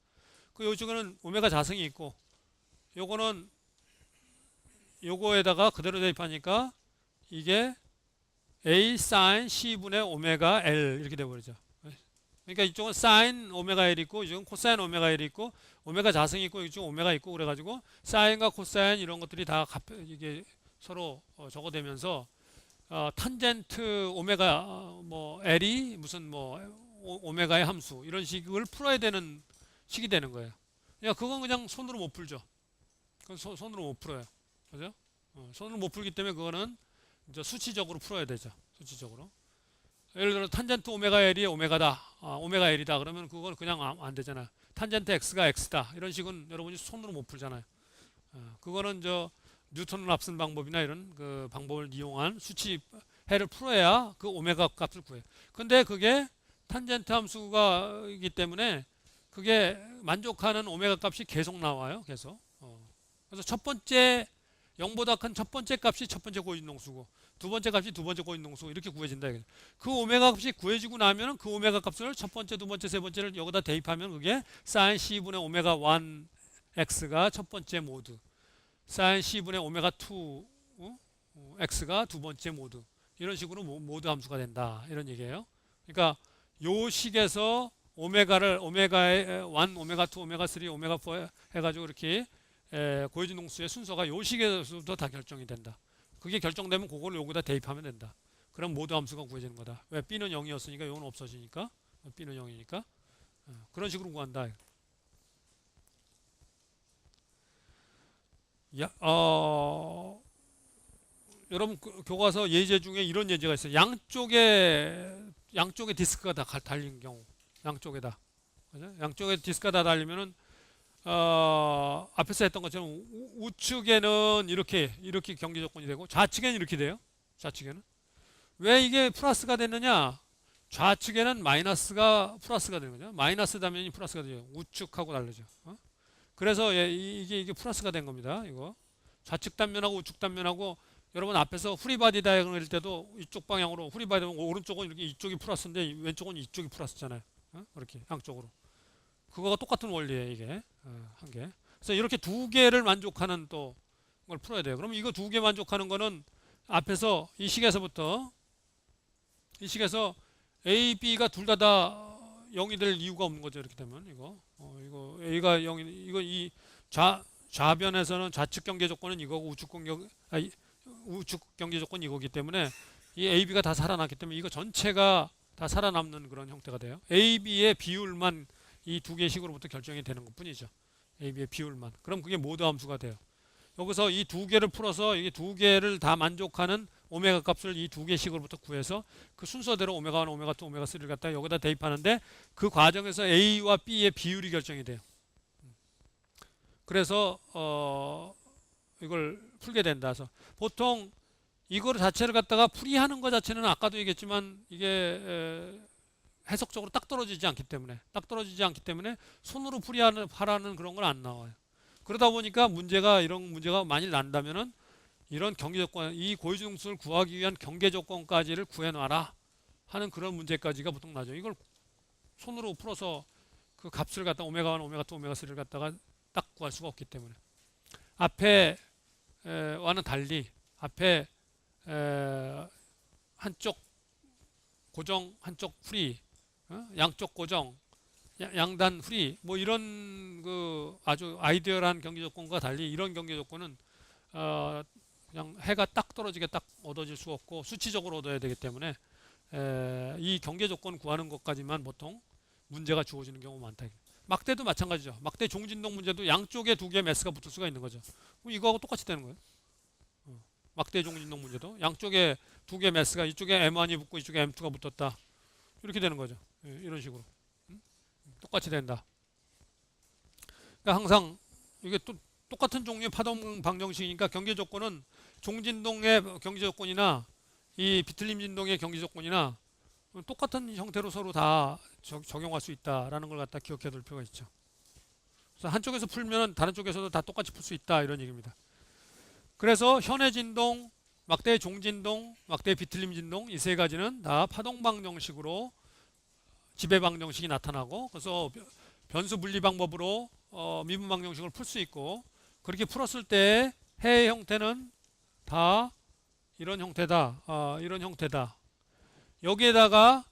Speaker 1: 그 요쪽에는 오메가 자승이 있고 요거는 요거에다가 그대로 대입하니까 이게 a sin c분의 오메가 l 이렇게 돼버리죠. 그러니까 이쪽은 sin 오메가 l 있고 이쪽은 코사인 오메가 l 있고 오메가 자승이 있고 이쪽은 오메가 있고 그래가지고 사인과 코사인 이런 것들이 다 이게 서로 적어되면서 탄젠트 오메가 뭐 l이 무슨 뭐 오메가의 함수 이런 식을 풀어야 되는 식이 되는 거예요. 그러니까 그건 그냥 손으로 못 풀죠. 그건 손으로 못 풀어요. 그죠? 손으로 못 풀기 때문에 그거는 이제 수치적으로 풀어야 되죠. 수치적으로. 예를 들어 탄젠트 오메가 L이 오메가다. 오메가 L이다. 그러면 그건 그냥 안 되잖아요. 탄젠트 X가 X다. 이런 식은 여러분이 손으로 못 풀잖아요. 그거는 뉴턴 랍슨 방법이나 이런 그 방법을 이용한 수치해를 풀어야 그 오메가 값을 구해요. 근데 그게 탄젠트 함수가이기 때문에 그게 만족하는 오메가 값이 계속 나와요. 계속. 그래서 첫 번째 0보다 큰 첫 번째 값이 첫 번째 고인동수고 두 번째 값이 두 번째 고인동수고 이렇게 구해진다. 그 오메가 값이 구해지고 나면 그 오메가 값을 첫 번째, 두 번째, 세 번째를 여기다 대입하면 그게 sin c분의 오메가 1 x가 첫 번째 모드, sin c분의 오메가 2 x가 두 번째 모드 이런 식으로 모드 함수가 된다. 이런 얘기예요. 그러니까 요 식에서 오메가를 오메가의 1, 오메가 2, 오메가 3, 오메가 4 해가지고 이렇게 고해진 동수의 순서가 요 식에서부터 다 결정이 된다. 그게 결정되면 그걸 여기다 대입하면 된다. 그럼 모드 함수가 구해지는 거다. 왜? B는 0이었으니까 요건 없어지니까 B는 0이니까 그런 식으로 구한다. 여러분 교과서 예제 중에 이런 예제가 있어요. 양쪽에 디스크가 다 달린 경우, 양쪽에다, 그죠? 양쪽에 디스크가 다 달리면은 앞에서 했던 것처럼 우측에는 이렇게 경계 조건이 되고 좌측에는 이렇게 돼요. 좌측에는 왜 이게 플러스가 됐느냐? 좌측에는 마이너스가 플러스가 되는 거죠. 마이너스 단면이 플러스가 되죠. 우측하고 다르죠. 그래서 이게 플러스가 된 겁니다. 이거 좌측 단면하고 우측 단면하고 여러분 앞에서 후리바디 다이어그램일 때도 이쪽 방향으로 후리바디 오른쪽은 이렇게 이쪽이 플러스인데 왼쪽은 이쪽이 플러스잖아요. 그렇게 양쪽으로 그거가 똑같은 원리예요. 이게 한 개. 그래서 이렇게 두 개를 만족하는 또 걸 풀어야 돼요. 그럼 이거 두 개 만족하는 거는 앞에서 이 식에서부터 이 식에서 A, B가 둘 다 0이 될 이유가 없는 거죠. 이렇게 되면 이거 A가 0이 이거 이 좌변에서는 좌측 경계 조건은 이거고 우측 경계 조건이 이거기 때문에 이 A, B가 다 살아났기 때문에 이거 전체가 다 살아남는 그런 형태가 돼요. A, B의 비율만 이 두 개의 식으로부터 결정이 되는 것뿐이죠. A, B의 비율만. 그럼 그게 모드 함수가 돼요. 여기서 이 두 개를 풀어서 이게 두 개를 다 만족하는 오메가 값을 이 두 개씩으로부터 구해서 그 순서대로 오메가 1, 오메가 2, 오메가 3를 갖다가 여기다 대입하는데 그 과정에서 A와 B의 비율이 결정이 돼요. 그래서 이걸 풀게 된다. 그래서 보통 이거 자체를 갖다가 풀이하는 것 자체는 아까도 얘기했지만 이게 해석적으로 딱 떨어지지 않기 때문에 손으로 풀이하라는 그런 건 안 나와요. 그러다 보니까 이런 문제가 많이 난다면은 이런 경계 조건, 이 고유중수를 구하기 위한 경계 조건까지를 구해놔라 하는 그런 문제까지가 보통 나죠. 이걸 손으로 풀어서 그 값을 갖다 오메가 1, 오메가 2, 오메가 3를 갖다가 딱 구할 수가 없기 때문에 앞에 와는 달리 앞에 한쪽 고정, 한쪽 프리, 양쪽 고정, 양단 프리, 뭐 이런 그 아주 아이디어한 경계 조건과 달리 이런 경계 조건은 그냥 해가 딱 떨어지게 딱 얻어질 수가 없고 수치적으로 얻어야 되기 때문에 이 경계 조건 구하는 것까지만 보통 문제가 주어지는 경우가 많다. 막대도 마찬가지죠. 막대 종진동 문제도 양쪽에 두 개의 매스가 붙을 수가 있는 거죠. 그럼 이거하고 똑같이 되는 거예요. 막대 종진동 문제도 양쪽에 두 개의 매스가 이쪽에 M1이 붙고 이쪽에 M2가 붙었다. 이렇게 되는 거죠. 이런 식으로 똑같이 된다. 그러니까 항상 이게 또 똑같은 종류의 파동 방정식이니까 경계 조건은 종진동의 경계 조건이나 이 비틀림 진동의 경계 조건이나 똑같은 형태로 서로 다 적용할 수 있다라는 걸 갖다 기억해 둘 필요가 있죠. 그래서 한쪽에서 풀면 다른 쪽에서도 다 똑같이 풀 수 있다 이런 얘기입니다. 그래서 현해 진동, 막대 종진동, 막대 비틀림 진동 이 세 가지는 다 파동 방정식으로 지배 방정식이 나타나고 그래서 변수 분리 방법으로 미분 방정식을 풀 수 있고 그렇게 풀었을 때 해의 형태는 다 이런 형태다. 이런 형태다. 여기에다가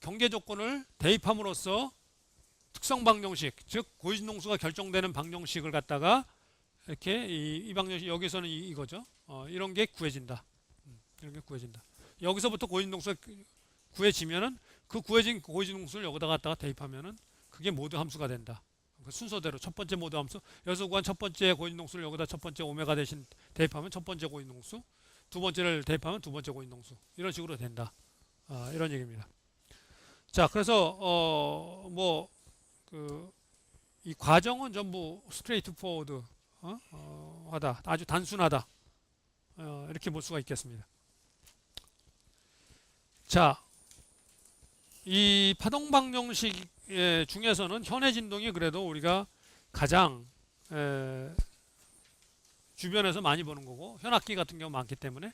Speaker 1: 경계 조건을 대입함으로써 특성 방정식, 즉 고유진동수가 결정되는 방정식을 갖다가 이렇게 이 방정식 여기서는 이거죠. 이런 게 구해진다. 이런 게 구해진다. 여기서부터 고유진동수가 구해지면은 그 구해진 고유진동수를 여기다 갖다가 대입하면은 그게 모드 함수가 된다. 그 순서대로 첫 번째 모드 함수, 여기서 구한 첫 번째 고유진동수를 여기다 첫 번째 오메가 대신 대입하면 첫 번째 고유진동수, 두 번째를 대입하면 두 번째 고유진동수 이런 식으로 된다. 이런 얘기입니다. 자, 그래서 이 과정은 전부 스트레이트 포워드 하다, 아주 단순하다 이렇게 볼 수가 있겠습니다. 자, 이 파동 방정식 중에서는 현해 진동이 그래도 우리가 가장 주변에서 많이 보는 거고 현악기 같은 경우 많기 때문에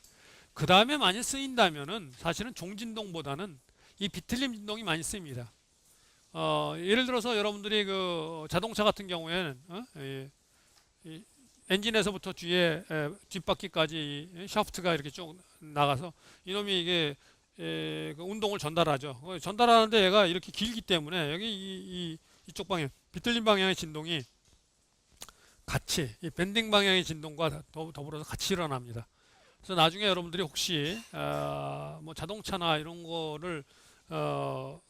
Speaker 1: 그 다음에 많이 쓰인다면은 사실은 종진동보다는 이 비틀림 진동이 많이 쓰입니다. 예를 들어서 여러분들이 그 자동차 같은 경우에는 엔진에서부터 뒤에 뒷바퀴까지 샤프트가 이렇게 쭉 나가서 이놈이 이게 그 운동을 전달하죠. 전달하는데 얘가 이렇게 길기 때문에 여기 이쪽 방향 비틀림 방향의 진동이 같이 이 밴딩 방향의 진동과 더불어서 같이 일어납니다. 그래서 나중에 여러분들이 혹시 뭐 자동차나 이런 거를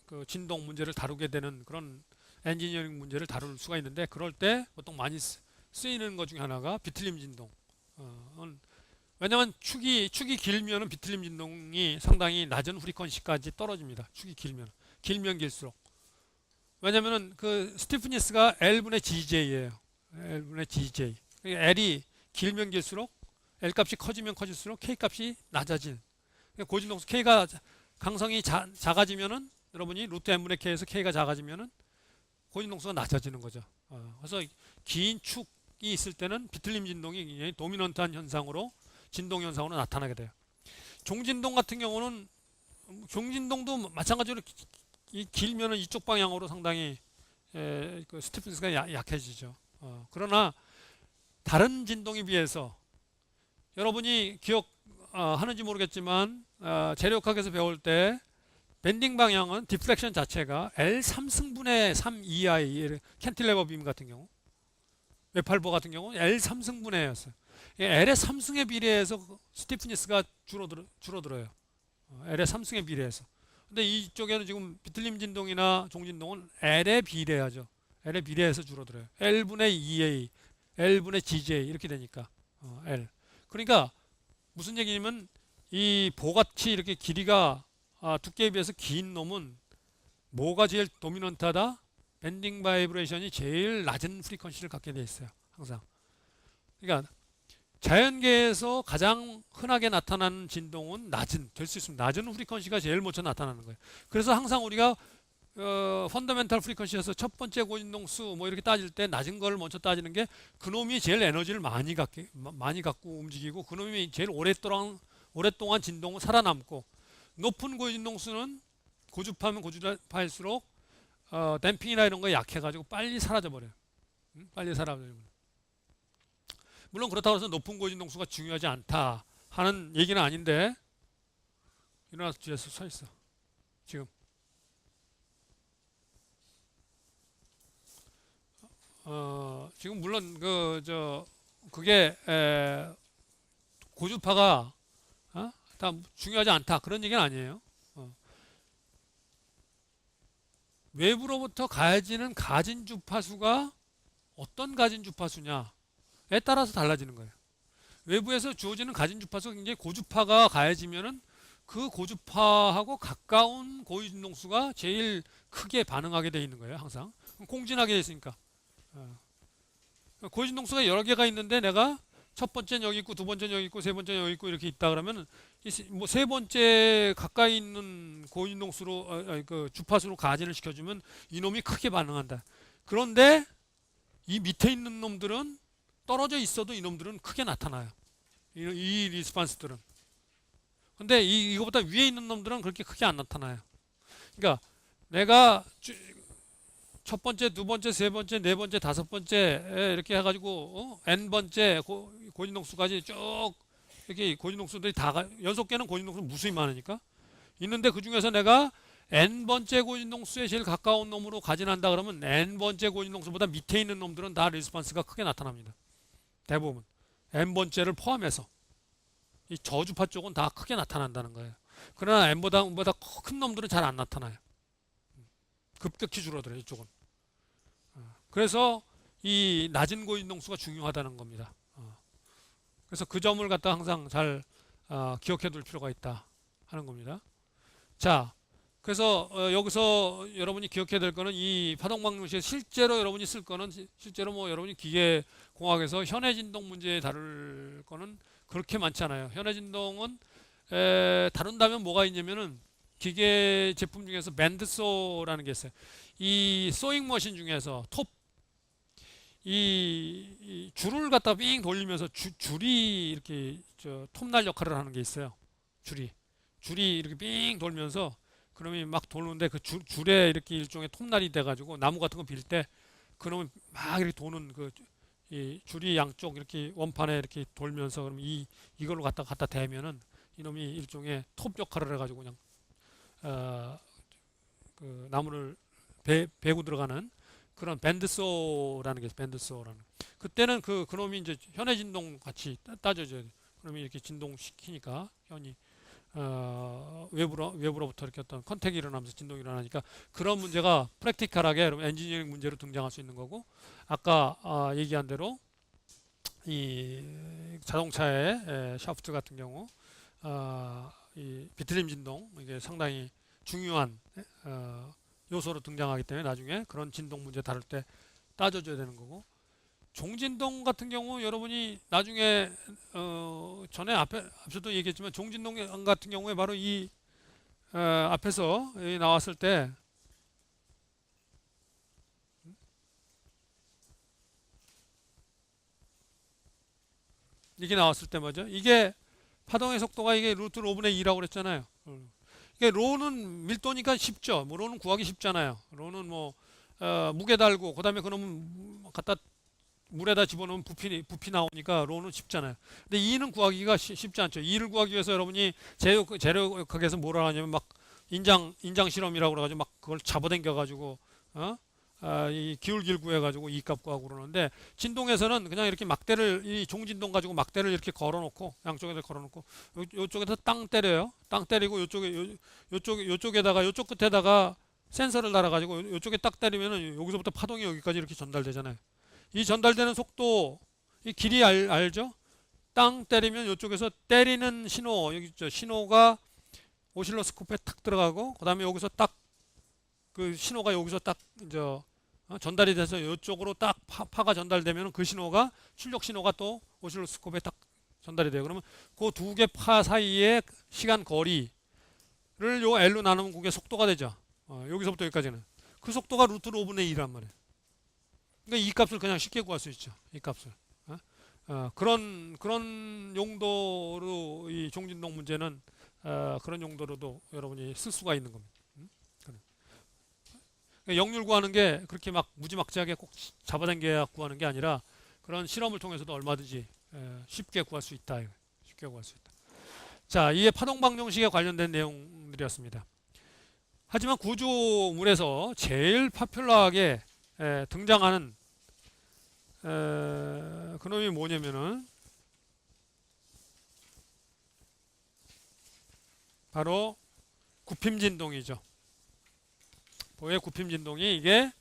Speaker 1: 그 진동 문제를 다루게 되는 그런 엔지니어링 문제를 다룰 수가 있는데 그럴 때 보통 많이 쓰이는 것 중에 하나가 비틀림 진동. 왜냐면 축이 길면은 비틀림 진동이 상당히 낮은 프리퀀시까지 떨어집니다. 축이 길면 길수록. 왜냐면은 그 스티프니스가 L분의 GJ예요. L분의 GJ. L이 길면 길수록 L 값이 커지면 커질수록 K 값이 낮아진. 고진동수 K가 강성이 작아지면은 여러분이 루트 n분의 k에서 k가 작아지면은 고진동수가 낮아지는 거죠. 그래서 긴 축이 있을 때는 비틀림 진동이 굉장히 도미넌트한 현상으로 진동 현상으로 나타나게 돼요. 종진동 같은 경우는 종진동도 마찬가지로 길면은 이쪽 방향으로 상당히 그 스티프니스가 약해지죠. 그러나 다른 진동에 비해서 여러분이 기억하는지 모르겠지만 재료학에서 배울 때 밴딩 방향은 디플렉션 자체가 L3승분의 3 EI 캔틸레버 빔 같은 경우 웹팔버 같은 경우 L3승분의였어요. L의 3승에 비례해서 스티프니스가 줄어들어요. L의 3승에 비례해서. 근데 이쪽에는 지금 비틀림 진동이나 종진동은 L에 비례하죠. L에 비례해서 줄어들어요. L분의 EA, L분의 GJ 이렇게 되니까 L. 그러니까 무슨 얘기냐면 이 보같이 이렇게 길이가 두께에 비해서 긴 놈은 뭐가 제일 도미넌트하다? 밴딩 바이브레이션이 제일 낮은 프리퀀시를 갖게 돼 있어요. 항상. 그러니까 자연계에서 가장 흔하게 나타나는 진동은 될 수 있습니다. 낮은 프리퀀시가 제일 먼저 나타나는 거예요. 그래서 항상 우리가 펀더멘탈 프리퀀시에서 첫 번째 고진동수 뭐 이렇게 따질 때 낮은 걸 먼저 따지는 게 그놈이 제일 에너지를 많이 갖고 움직이고 그놈이 제일 오랫동안 진동을 살아남고 높은 고진동수는 고주파면 고주파일수록 댐핑이나 이런 거에 약해가지고 빨리 사라져 버려요. 빨리 사라져 버려요. 물론 그렇다고 해서 높은 고진동수가 중요하지 않다 하는 얘기는 아닌데 일어나서 뒤에서 서 있어. 지금 지금 물론 그게 고주파가 다 중요하지 않다 그런 얘기는 아니에요. 외부로부터 가해지는 가진 주파수가 어떤 가진 주파수냐에 따라서 달라지는 거예요. 외부에서 주어지는 가진 주파수가 굉장히 고주파가 가해지면은 그 고주파하고 가까운 고진동수가 제일 크게 반응하게 돼 있는 거예요. 항상 공진하게 돼 있으니까. 고진동수가 여러 개가 있는데 내가 첫 번째는 여기 있고 두 번째는 여기 있고 세 번째는 여기 있고 이렇게 있다 그러면 뭐 세 번째 가까이 있는 고진동수로 그 주파수로 가진을 시켜주면 이놈이 크게 반응한다. 그런데 이 밑에 있는 놈들은 떨어져 있어도 이놈들은 크게 나타나요. 이 리스판스들은. 근데 이거보다 위에 있는 놈들은 그렇게 크게 안 나타나요. 그러니까 내가 첫 번째, 두 번째, 세 번째, 네 번째, 다섯 번째 이렇게 해가지고 n 번째 고진동수까지 쭉 이렇게 고진동수들이 연속계는 고진동수 무수히 많으니까 있는데 그 중에서 내가 n 번째 고진동수에 제일 가까운 놈으로 가진한다 그러면 n 번째 고진동수보다 밑에 있는 놈들은 다 리스판스가 크게 나타납니다. 대부분 n 번째를 포함해서 이 저주파 쪽은 다 크게 나타난다는 거예요. 그러나 n보다 큰 놈들은 잘 안 나타나요. 급격히 줄어들어요. 이쪽은. 그래서 이 낮은 고진동수가 중요하다는 겁니다. 그래서 그 점을 갖다 항상 잘 기억해 둘 필요가 있다 하는 겁니다. 자, 그래서 여기서 여러분이 기억해야 될 거는 이 파동방정식에 실제로 여러분이 쓸 거는 실제로 뭐 여러분이 기계공학에서 현해진동 문제 다룰 거는 그렇게 많지 않아요. 현해진동은 다룬다면 뭐가 있냐면은 기계 제품 중에서 밴드소라는 게 있어요. 이 소잉 머신 중에서 이 줄을 갖다 빙 돌리면서 줄이 이렇게 톱날 역할을 하는 게 있어요. 줄이 이렇게 빙 돌면서 그놈이 막 도는데 그 줄에 이렇게 일종의 톱날이 돼가지고 나무 같은 거 빌 때 그놈이 막 이렇게 도는 그 이 줄이 양쪽 이렇게 원판에 이렇게 돌면서 그럼 이걸로 갖다 대면은 이놈이 일종의 톱 역할을 해가지고 그냥 어, 그 나무를 베고 들어가는 그런 밴드소라는 게 있어요. 밴드소라는. 그때는 그놈이 이제 현해 진동 같이 따져줘야 돼. 그놈이 이렇게 진동시키니까 현이 외부로부터 이렇게 어떤 컨택이 일어나면서 진동이 일어나니까 그런 문제가 프랙티컬하게 여러분 엔지니어링 문제로 등장할 수 있는 거고 아까 얘기한 대로 이 자동차의 샤프트 같은 경우 이 비틀림 진동 이게 상당히 중요한 요소로 등장하기 때문에 나중에 그런 진동 문제 다룰 때 따져줘야 되는 거고 종진동 같은 경우 여러분이 나중에 전에 앞서도 얘기했지만 종진동 같은 경우에 바로 이 앞에서 나왔을 때 이게 나왔을 때 뭐죠? 이게 파동의 속도가 이게 루트 로분의 2라고 그랬잖아요. 이게 로는 밀도니까 쉽죠. 뭐 로는 구하기 쉽잖아요. 로는 뭐 무게 달고 그다음에 그놈은 갖다 물에다 집어넣으면 부피 나오니까 로는 쉽잖아요. 근데 2는 구하기가 쉽지 않죠. 2를 구하기 위해서 여러분이 재료학에서 뭐라 하냐면 막 인장 실험이라고 그래가지고 막 그걸 잡아당겨가지고 이 기울기를 구해가지고 이 값 구하고 그러는데 진동에서는 그냥 이렇게 막대를 이 종진동 가지고 막대를 이렇게 걸어놓고 양쪽에다 걸어놓고 요쪽에서 땅 때려요. 땅 때리고 요쪽에다가 요쪽 끝에다가 센서를 달아가지고 요쪽에 딱 때리면은 여기서부터 파동이 여기까지 이렇게 전달되잖아요. 이 전달되는 속도, 이 길이 알죠? 땅 때리면 이쪽에서 때리는 신호, 여기 있죠? 신호가 오실로스코프에 탁 들어가고, 그 다음에 여기서 딱 그 신호가 여기서 딱 이제 전달이 돼서 이쪽으로 딱 파가 전달되면 그 신호가 출력 신호가 또 오실로스코프에 딱 전달이 돼요. 그러면 그 두 개 파 사이의 시간 거리를 요 L로 나누면 그게 속도가 되죠. 여기서부터 여기까지는. 그 속도가 루트 5분의 2란 말이에요. 그러니까 이 값을 그냥 쉽게 구할 수 있죠. 이 값을. 그런 용도로 이 종진동 문제는 그런 용도로도 여러분이 쓸 수가 있는 겁니다. 그러니까 역률 구하는 게 그렇게 막 무지막지하게 꼭 잡아당겨야 구하는 게 아니라 그런 실험을 통해서도 얼마든지 쉽게 구할 수 있다. 쉽게 구할 수 있다. 자, 이게 파동 방정식에 관련된 내용들이었습니다. 하지만 구조물에서 제일 파퓰러하게 등장하는 그놈이 뭐냐면은 바로 굽힘진동이죠. 보의 굽힘진동이 이게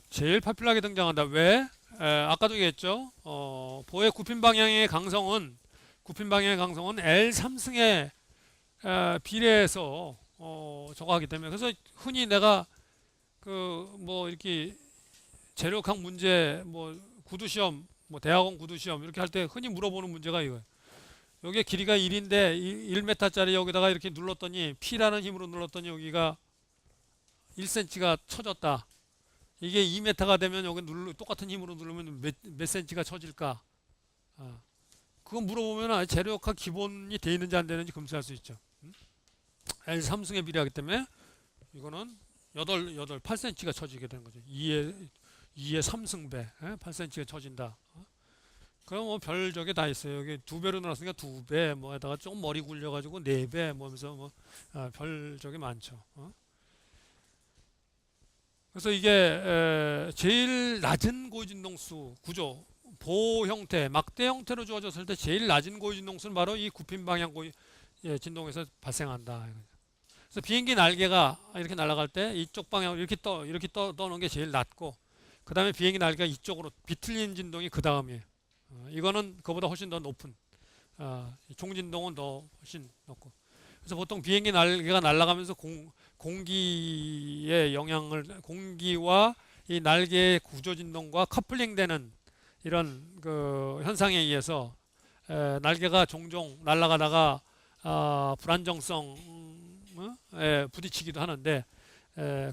Speaker 1: 제일 파퓰러하게 등장한다. 왜? 아까도 얘기했죠. 보의 굽힘 방향의 강성은 L3승에 비례해서 저거 하기 때문에 그래서 흔히 내가 그 뭐 이렇게 재료학 문제 뭐 구두시험 뭐 대학원 구두시험 이렇게 할 때 흔히 물어보는 문제가 이거예요. 여기에 길이가 1인데 1m짜리 여기다가 이렇게 눌렀더니 P라는 힘으로 눌렀더니 여기가 1cm가 쳐졌다. 이게 2m가 되면 여기 똑같은 힘으로 누르면 몇 cm가 쳐질까? 그거 물어보면 재료학 기본이 돼 있는지 안 되는지 검사할 수 있죠. L3승에 비례하기 때문에 이거는 8cm가 쳐지게 되는 거죠. 2의 3승배 8cm가 쳐진다. 그럼 뭐 별적에 다 있어요. 여기 두 배로 늘었으니까 두 배, 뭐에다가 좀 머리 굴려가지고 네 배, 뭐 하면서 뭐 별적이 많죠. 그래서 이게 제일 낮은 고진동수 구조, 보 형태, 막대 형태로 주어졌을 때 제일 낮은 고진동수는 바로 이 굽힘 방향 진동에서 발생한다. 그래서 비행기 날개가 이렇게 날아갈 때 이쪽 방향으로 이렇게 떠는 게 제일 낮고, 그 다음에 비행기 날개가 이쪽으로 비틀리는 진동이 그 다음이에요. 이거는 그보다 훨씬 더 높은 종진동은 더 훨씬 높고. 그래서 보통 비행기 날개가 날아가면서 공기의 영향을 공기와 이 날개의 구조 진동과 커플링되는 이런 그 현상에 의해서 날개가 종종 날아가다가 불안정성에 부딪히기도 하는데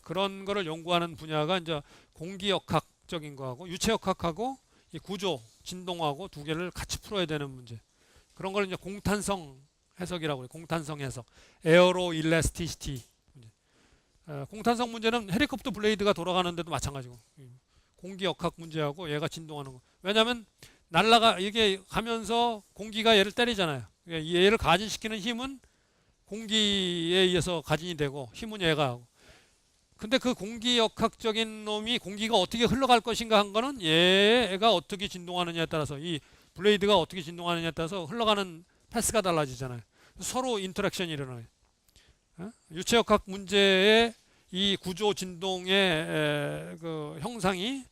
Speaker 1: 그런 거를 연구하는 분야가 이제 공기역학적인 거하고 유체역학하고 이 구조 진동하고 두 개를 같이 풀어야 되는 문제. 그런 걸 이제 공탄성 해석이라고 해요. 공탄성 해석. 에어로 일레스티시티 문제. 공탄성 문제는 헬리콥터 블레이드가 돌아가는데도 마찬가지고. 공기역학 문제하고 얘가 진동하는 거. 왜냐하면 날라가 이게 가면서 공기가 얘를 때리잖아요. 얘를 가진시키는 힘은 공기에 의해서 가진이 되고 힘은 얘가 하고. 근데 그 공기역학적인 놈이 공기가 어떻게 흘러갈 것인가 한 거는 얘가 어떻게 진동하느냐에 따라서 이 블레이드가 어떻게 진동하느냐에 따라서 흘러가는 패스가 달라지잖아요. 서로 인터랙션이 일어나요. 유체역학 문제의 이 구조 진동의 그 형상이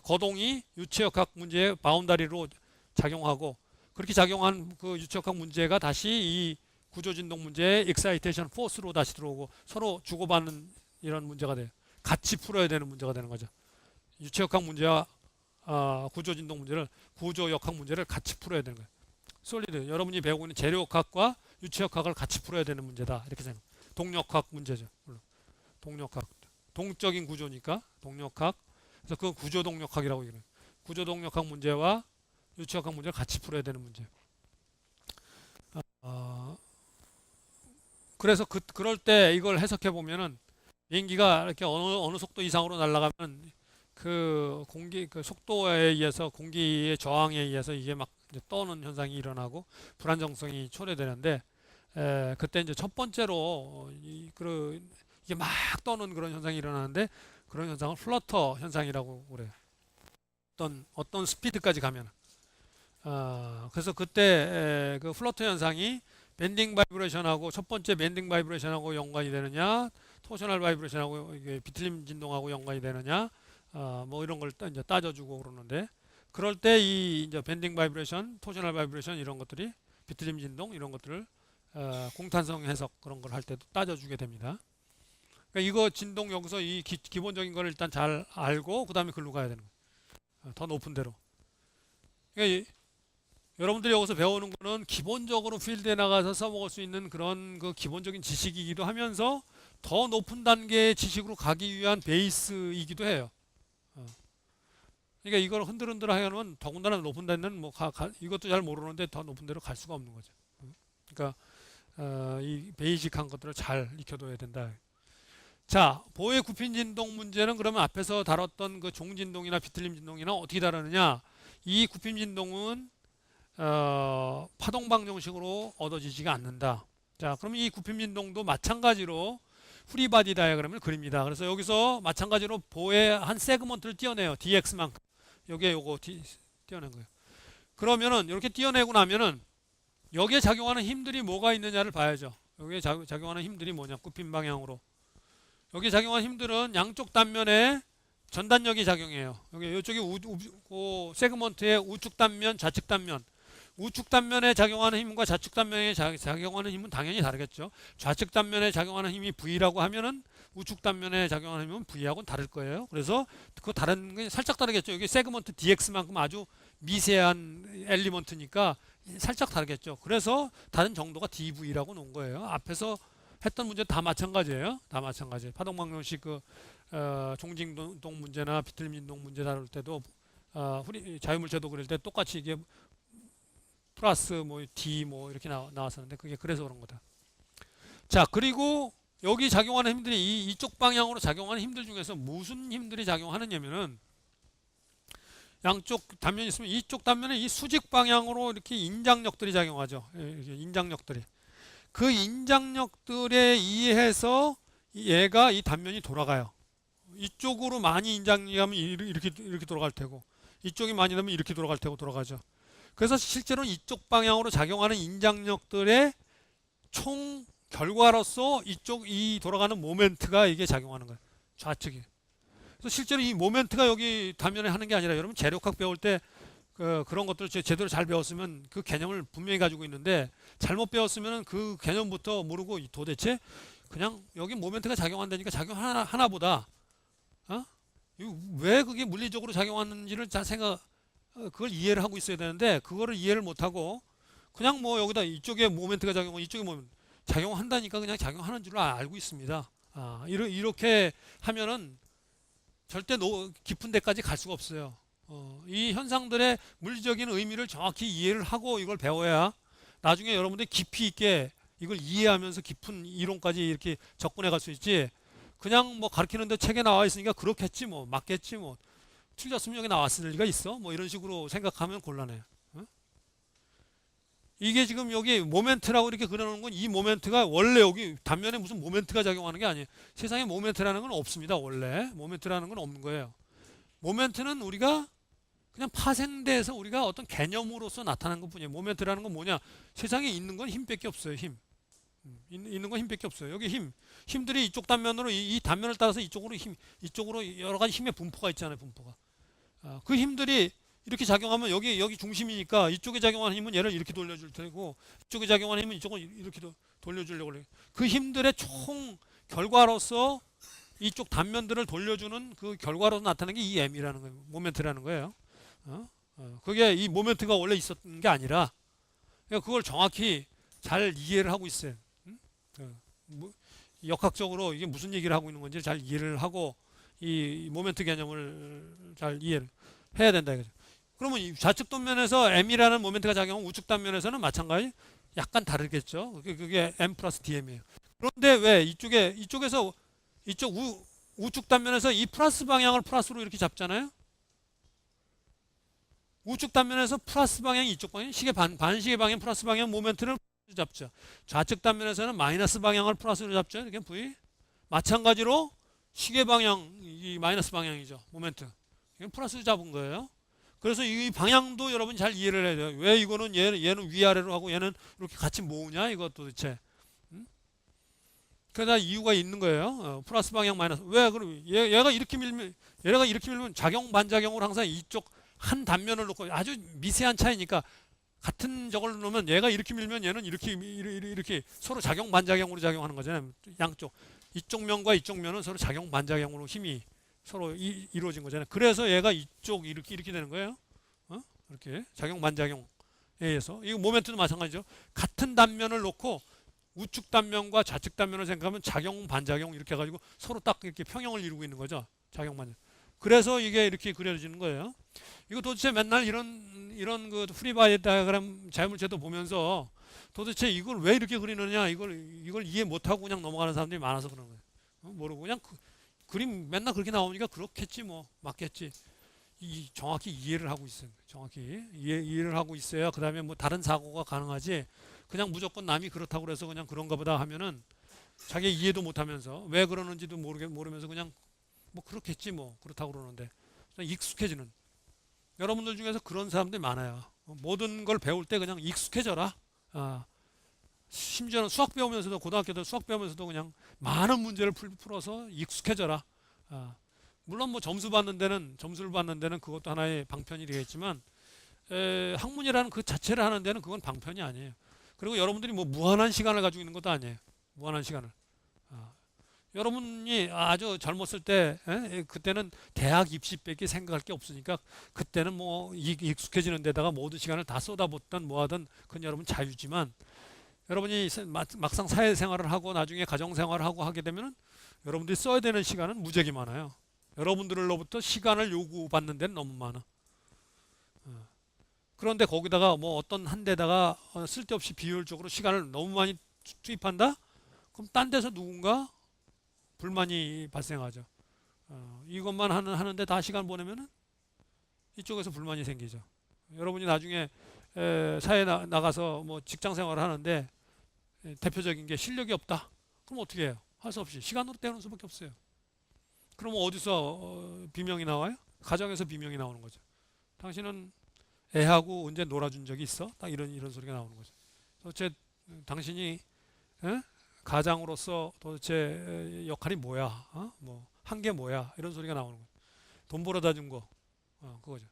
Speaker 1: 거동이 유체역학 문제의 바운다리로 작용하고 그렇게 작용한 그 유체역학 문제가 다시 이 구조 진동 문제의 익사이테이션 포스로 다시 들어오고 서로 주고받는 이런 문제가 돼요. 같이 풀어야 되는 문제가 되는 거죠. 유체역학 문제와 구조 진동 문제를 구조역학 문제를 같이 풀어야 되는 거예요. 솔리드 여러분이 배우고 있는 재료역학과 유체역학을 같이 풀어야 되는 문제다 이렇게 생각. 동력학 문제죠. 물론. 동력학 동적인 구조니까 동력학 그래서 그 구조 동력학이라고 얘기해요. 구조 동력학 문제와 유체역학 문제를 같이 풀어야 되는 문제. 그래서 그럴 때 이걸 해석해 보면은 비행기가 이렇게 어느 속도 이상으로 날아가면 그 공기 그 속도에 의해서 공기의 저항에 의해서 이게 막 이제 떠는 현상이 일어나고 불안정성이 초래되는데 그때 이제 첫 번째로 이게 막 떠는 그런 현상이 일어나는데 그런 현상을 플러터 현상이라고 그래요. 어떤 스피드까지 가면 그래서 그때 그 플러터 현상이 밴딩 바이브레이션하고 첫 번째 밴딩 바이브레이션하고 연관이 되느냐 토셔널 바이브레이션하고 이게 비틀림 진동하고 연관이 되느냐 뭐 이런 걸 이제 따져주고 그러는데 그럴 때 이 이제 밴딩 바이브레이션, 토셔널 바이브레이션 이런 것들이 비틀림 진동 이런 것들을 공탄성 해석 그런 걸 할 때도 따져주게 됩니다. 그러니까 이거 진동 여기서 이 기본적인 걸 일단 잘 알고 그 다음에 글로 가야 되는 거예요. 더 높은 데로. 그러니까 여러분들이 여기서 배우는 거는 기본적으로 필드에 나가서 써먹을 수 있는 그런 그 기본적인 지식이기도 하면서 더 높은 단계의 지식으로 가기 위한 베이스이기도 해요. 그러니까 이걸 흔들흔들 하면 더군다나 높은 데는 뭐 이것도 잘 모르는데 더 높은 데로 갈 수가 없는 거죠. 그러니까 이 베이직한 것들을 잘 익혀둬야 된다. 자, 보의 굽힌 진동 문제는 그러면 앞에서 다뤘던 그 종진동이나 비틀림 진동이나 어떻게 다르느냐? 이 굽힘 진동은 파동 방정식으로 얻어지지가 않는다. 자, 그러면 이 굽힘 진동도 마찬가지로 프리바디 다이어그램을 그립니다. 그래서 여기서 마찬가지로 보의 한 세그먼트를 띄어내요. dx만큼. 여기에 요거 띄어낸 거예요. 그러면은 이렇게 띄어내고 나면은 여기에 작용하는 힘들이 뭐가 있느냐를 봐야죠. 여기에 작용하는 힘들이 뭐냐? 굽힌 방향으로. 여기 작용하는 힘들은 양쪽 단면에 전단력이 작용해요. 여기 이쪽이 세그먼트의 우측 단면, 좌측 단면. 우측 단면에 작용하는 힘과 좌측 단면에 작용하는 힘은 당연히 다르겠죠. 좌측 단면에 작용하는 힘이 V라고 하면은 우측 단면에 작용하는 힘은 V하고는 다를 거예요. 그래서 그 다른 게 살짝 다르겠죠. 여기 세그먼트 DX만큼 아주 미세한 엘리먼트니까 살짝 다르겠죠. 그래서 다른 정도가 DV라고 놓은 거예요. 앞에서 했던 문제 다 마찬가지예요. 다 마찬가지. 파동방정식 종진동 문제나 비틀림 진동 문제 다룰 때도 자유물체도 그릴 때 똑같이 이게 플러스 뭐 D 뭐 이렇게 나왔었는데 그게 그래서 그런 거다. 자, 그리고 여기 작용하는 힘들이 이쪽 방향으로 작용하는 힘들 중에서 무슨 힘들이 작용하느냐면은 양쪽 단면이 있으면 이쪽 단면에 이 수직 방향으로 이렇게 인장력들이 작용하죠. 인장력들이. 그 인장력들에 의해서 얘가 이 단면이 돌아가요. 이쪽으로 많이 인장력이 하면 이렇게 돌아갈 테고 이쪽이 많이 되면 이렇게 돌아갈 테고 돌아가죠. 그래서 실제로는 이쪽 방향으로 작용하는 인장력들의 총 결과로서 이 돌아가는 모멘트가 이게 작용하는 거예요. 좌측이. 그래서 실제로 이 모멘트가 여기 단면에 하는 게 아니라 여러분 재력학 배울 때 그런 것들을 제대로 잘 배웠으면 그 개념을 분명히 가지고 있는데 잘못 배웠으면 그 개념부터 모르고 도대체 그냥 여기 모멘트가 작용한다니까 작용하나 보다. 왜 그게 물리적으로 작용하는지를 잘 그걸 이해를 하고 있어야 되는데 그거를 이해를 못하고 그냥 뭐 여기다 이쪽에 모멘트가 작용하고 이쪽에 작용한다니까 그냥 작용하는 줄 알고 있습니다. 이렇게 하면은 절대 깊은 데까지 갈 수가 없어요. 이 현상들의 물리적인 의미를 정확히 이해를 하고 이걸 배워야 나중에 여러분들이 깊이 있게 이걸 이해하면서 깊은 이론까지 이렇게 접근해 갈 수 있지. 그냥 뭐 가르치는데 책에 나와 있으니까 그렇겠지 뭐 맞겠지 뭐 틀렸으면 여기 나왔을 리가 있어? 뭐 이런 식으로 생각하면 곤란해. 어? 이게 지금 여기 모멘트라고 이렇게 그려놓은 건 이 모멘트가 원래 여기 단면에 무슨 모멘트가 작용하는 게 아니에요. 세상에 모멘트라는 건 없습니다. 원래 모멘트라는 건 없는 거예요. 모멘트는 우리가 그냥 파생돼서 우리가 어떤 개념으로서 나타나는 것뿐이에요. 모멘트라는 건 뭐냐? 세상에 있는 건 힘밖에 없어요. 힘. 있는 건 힘밖에 없어요. 여기 힘들이 이쪽 단면으로 이 단면을 따라서 이쪽으로 여러 가지 힘의 분포가 있잖아요. 분포가. 그 힘들이 이렇게 작용하면 여기 중심이니까 이쪽에 작용하는 힘은 얘를 이렇게 돌려줄 테고 이쪽에 작용하는 힘은 이쪽을 이렇게 돌려주려고 그래요. 그 힘들의 총 결과로서 이쪽 단면들을 돌려주는 그 결과로 나타나는 게 이 M이라는 거예요. 모멘트라는 거예요. 그게 이 모멘트가 원래 있었던 게 아니라 그러니까 그걸 정확히 잘 이해를 하고 있어요. 역학적으로 이게 무슨 얘기를 하고 있는 건지 잘 이해를 하고 이 모멘트 개념을 잘 이해를 해야 된다 이거죠. 그러면 이 좌측 단면에서 M이라는 모멘트가 작용하면 우측 단면에서는 마찬가지 약간 다르겠죠. 그게 M 플러스 DM이에요. 그런데 왜 이쪽에서 이쪽 우측 단면에서 이 플러스 방향을 플러스로 이렇게 잡잖아요. 우측 단면에서 플러스 방향이 이쪽 방향, 시계 반시계 방향 플러스 방향 모멘트를 잡죠. 좌측 단면에서는 마이너스 방향을 플러스로 잡죠. 이렇게 V. 마찬가지로 시계 방향 이 마이너스 방향이죠. 모멘트. 이건 플러스로 잡은 거예요. 그래서 이 방향도 여러분 잘 이해를 해야 돼요. 왜 이거는 얘는 위아래로 하고 얘는 이렇게 같이 모으냐 이것 도대체. 그러다 이유가 있는 거예요. 플러스 방향 마이너스. 왜 그럼 얘가 이렇게 밀면 작용 반작용으로 항상 이쪽 한 단면을 놓고 아주 미세한 차이니까 같은 저걸 놓으면 얘가 이렇게 밀면 얘는 이렇게 서로 작용 반작용으로 작용하는 거잖아요. 양쪽 이쪽 면과 이쪽 면은 서로 작용 반작용으로 힘이 서로 이루어진 거잖아요. 그래서 얘가 이쪽 이렇게 되는 거예요. 이렇게 작용 반작용에 의해서 이거 모멘트도 마찬가지죠. 같은 단면을 놓고 우측 단면과 좌측 단면을 생각하면 작용 반작용 이렇게 해가지고 서로 딱 이렇게 평형을 이루고 있는 거죠. 작용 반작용. 그래서 이게 이렇게 그려지는 거예요. 이거 도대체 맨날 이런 그 프리바디 다이어그램 자유물체도 보면서 도대체 이걸 왜 이렇게 그리느냐 이걸 이해 못하고 그냥 넘어가는 사람들이 많아서 그런 거예요. 모르고 그냥 그림 맨날 그렇게 나오니까 그렇겠지 뭐 맞겠지. 정확히 이해를 하고 있어요. 정확히 이해를 하고 있어야 그 다음에 뭐 다른 사고가 가능하지. 그냥 무조건 남이 그렇다고 그래서 그냥 그런가 보다 하면은 자기 이해도 못하면서 왜 그러는지도 모르면서 그냥 뭐 그렇겠지 뭐 그렇다고 그러는데 익숙해지는 여러분들 중에서 그런 사람들이 많아요. 모든 걸 배울 때 그냥 익숙해져라. 심지어는 수학 배우면서도 고등학교 때 수학 배우면서도 그냥 많은 문제를 풀어서 익숙해져라. 물론 뭐 점수를 받는 데는 그것도 하나의 방편이 되겠지만 학문이라는 그 자체를 하는 데는 그건 방편이 아니에요. 그리고 여러분들이 뭐 무한한 시간을 가지고 있는 것도 아니에요. 무한한 시간을. 여러분이 아주 젊었을 때 그때는 대학 입시밖에 생각할 게 없으니까 그때는 뭐 익숙해지는 데다가 모든 시간을 다 쏟아붓든 뭐하든 그건 여러분 자유지만 여러분이 막상 사회생활을 하고 나중에 가정생활을 하고 하게 되면은 여러분들이 써야 되는 시간은 무지하게 많아요. 여러분들로부터 시간을 요구받는 데는 너무 많아. 그런데 거기다가 뭐 어떤 한 데다가 쓸데없이 비효율적으로 시간을 너무 많이 투입한다? 그럼 딴 데서 누군가 불만이 발생하죠. 이것만 하는데 다 시간 보내면은 이쪽에서 불만이 생기죠. 여러분이 나중에 사회에 나가서 뭐 직장 생활을 하는데 대표적인 게 실력이 없다. 그럼 어떻게 해요? 할 수 없이 시간으로 때우는 수밖에 없어요. 그럼 어디서 비명이 나와요? 가정에서 비명이 나오는 거죠. 당신은 애하고 언제 놀아준 적이 있어? 딱 이런 소리가 나오는 거죠. 도대체 당신이 가장으로서 도대체 역할이 뭐야? 뭐 한 게 뭐야? 이런 소리가 나오는 거예요. 돈 벌어다 준 거, 그거죠.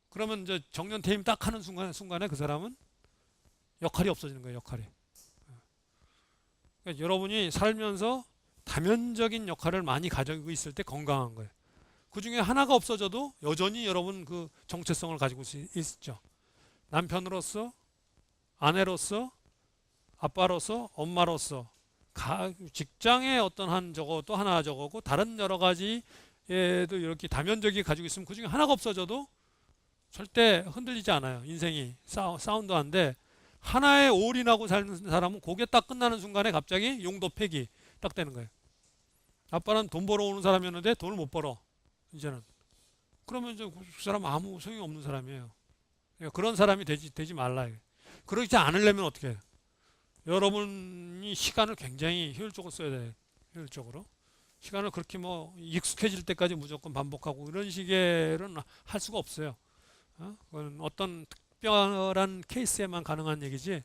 Speaker 1: 그러면 이제 정년 퇴임 딱 하는 순간에 그 사람은 역할이 없어지는 거예요. 역할이. 그러니까 여러분이 살면서 다면적인 역할을 많이 가지고 있을 때 건강한 거예요. 그 중에 하나가 없어져도 여전히 여러분 그 정체성을 가지고 있죠. 남편으로서, 아내로서, 아빠로서, 엄마로서, 직장의 어떤 한 저거 또 하나 저거고 다른 여러 가지에도 이렇게 다면적이 가지고 있으면 그 중에 하나가 없어져도 절대 흔들리지 않아요. 인생이 사운드 한데 하나에 올인하고 사는 사람은 그게 딱 끝나는 순간에 갑자기 용도 폐기 딱 되는 거예요. 아빠는 돈 벌어 오는 사람이었는데 돈을 못 벌어. 이제는 그러면 이제 그 사람 아무 소용이 없는 사람이에요. 그러니까 그런 사람이 되지 말라. 그러지 않으려면 어떻게 해요? 여러분이 시간을 굉장히 효율적으로 써야 돼요. 효율적으로. 시간을 그렇게 뭐 익숙해질 때까지 무조건 반복하고 이런 식으로는 할 수가 없어요. 그건 어떤 특별한 케이스에만 가능한 얘기지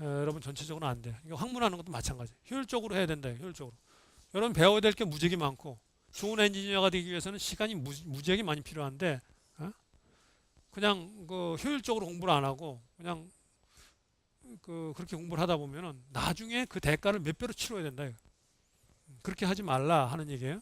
Speaker 1: 여러분 전체적으로 안 돼요. 이거 학문하는 것도 마찬가지. 효율적으로 해야 된다. 효율적으로. 여러분 배워야 될 게 무지하게 많고 좋은 엔지니어가 되기 위해서는 시간이 무지하게 많이 필요한데 그냥 그 효율적으로 공부를 안 하고 그냥 그렇게 공부를 하다 보면은 나중에 그 대가를 몇 배로 치러야 된다. 그렇게 하지 말라 하는 얘기예요.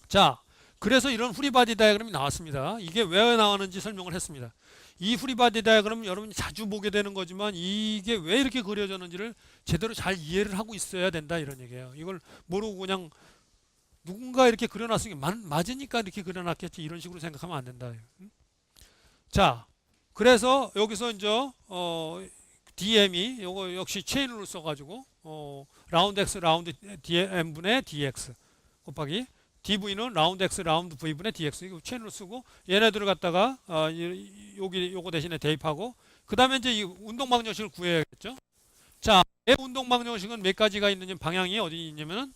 Speaker 1: 자, 그래서 이런 후리바디 다이어그램이 나왔습니다. 이게 왜 나왔는지 설명을 했습니다. 이 후리바디 다이어그램은 여러분이 자주 보게 되는 거지만 이게 왜 이렇게 그려졌는지를 제대로 잘 이해를 하고 있어야 된다 이런 얘기예요. 이걸 모르고 그냥 누군가 이렇게 그려놨으니까 맞으니까 이렇게 그려놨겠지 이런 식으로 생각하면 안 된다. 자, 그래서 여기서 이제 DM이 요거 역시 체인으로 써가지고 라운드 x 라운드 m분의 dx 곱하기 dv는 라운드 x 라운드 v분의 dx 이거 체인으로 쓰고 얘네들을 갖다가 여기 요거 대신에 대입하고 그 다음에 이제 이 운동 방정식을 구해야겠죠. 자, 이 운동 방정식은 몇 가지가 있는지 방향이 어디 있냐면은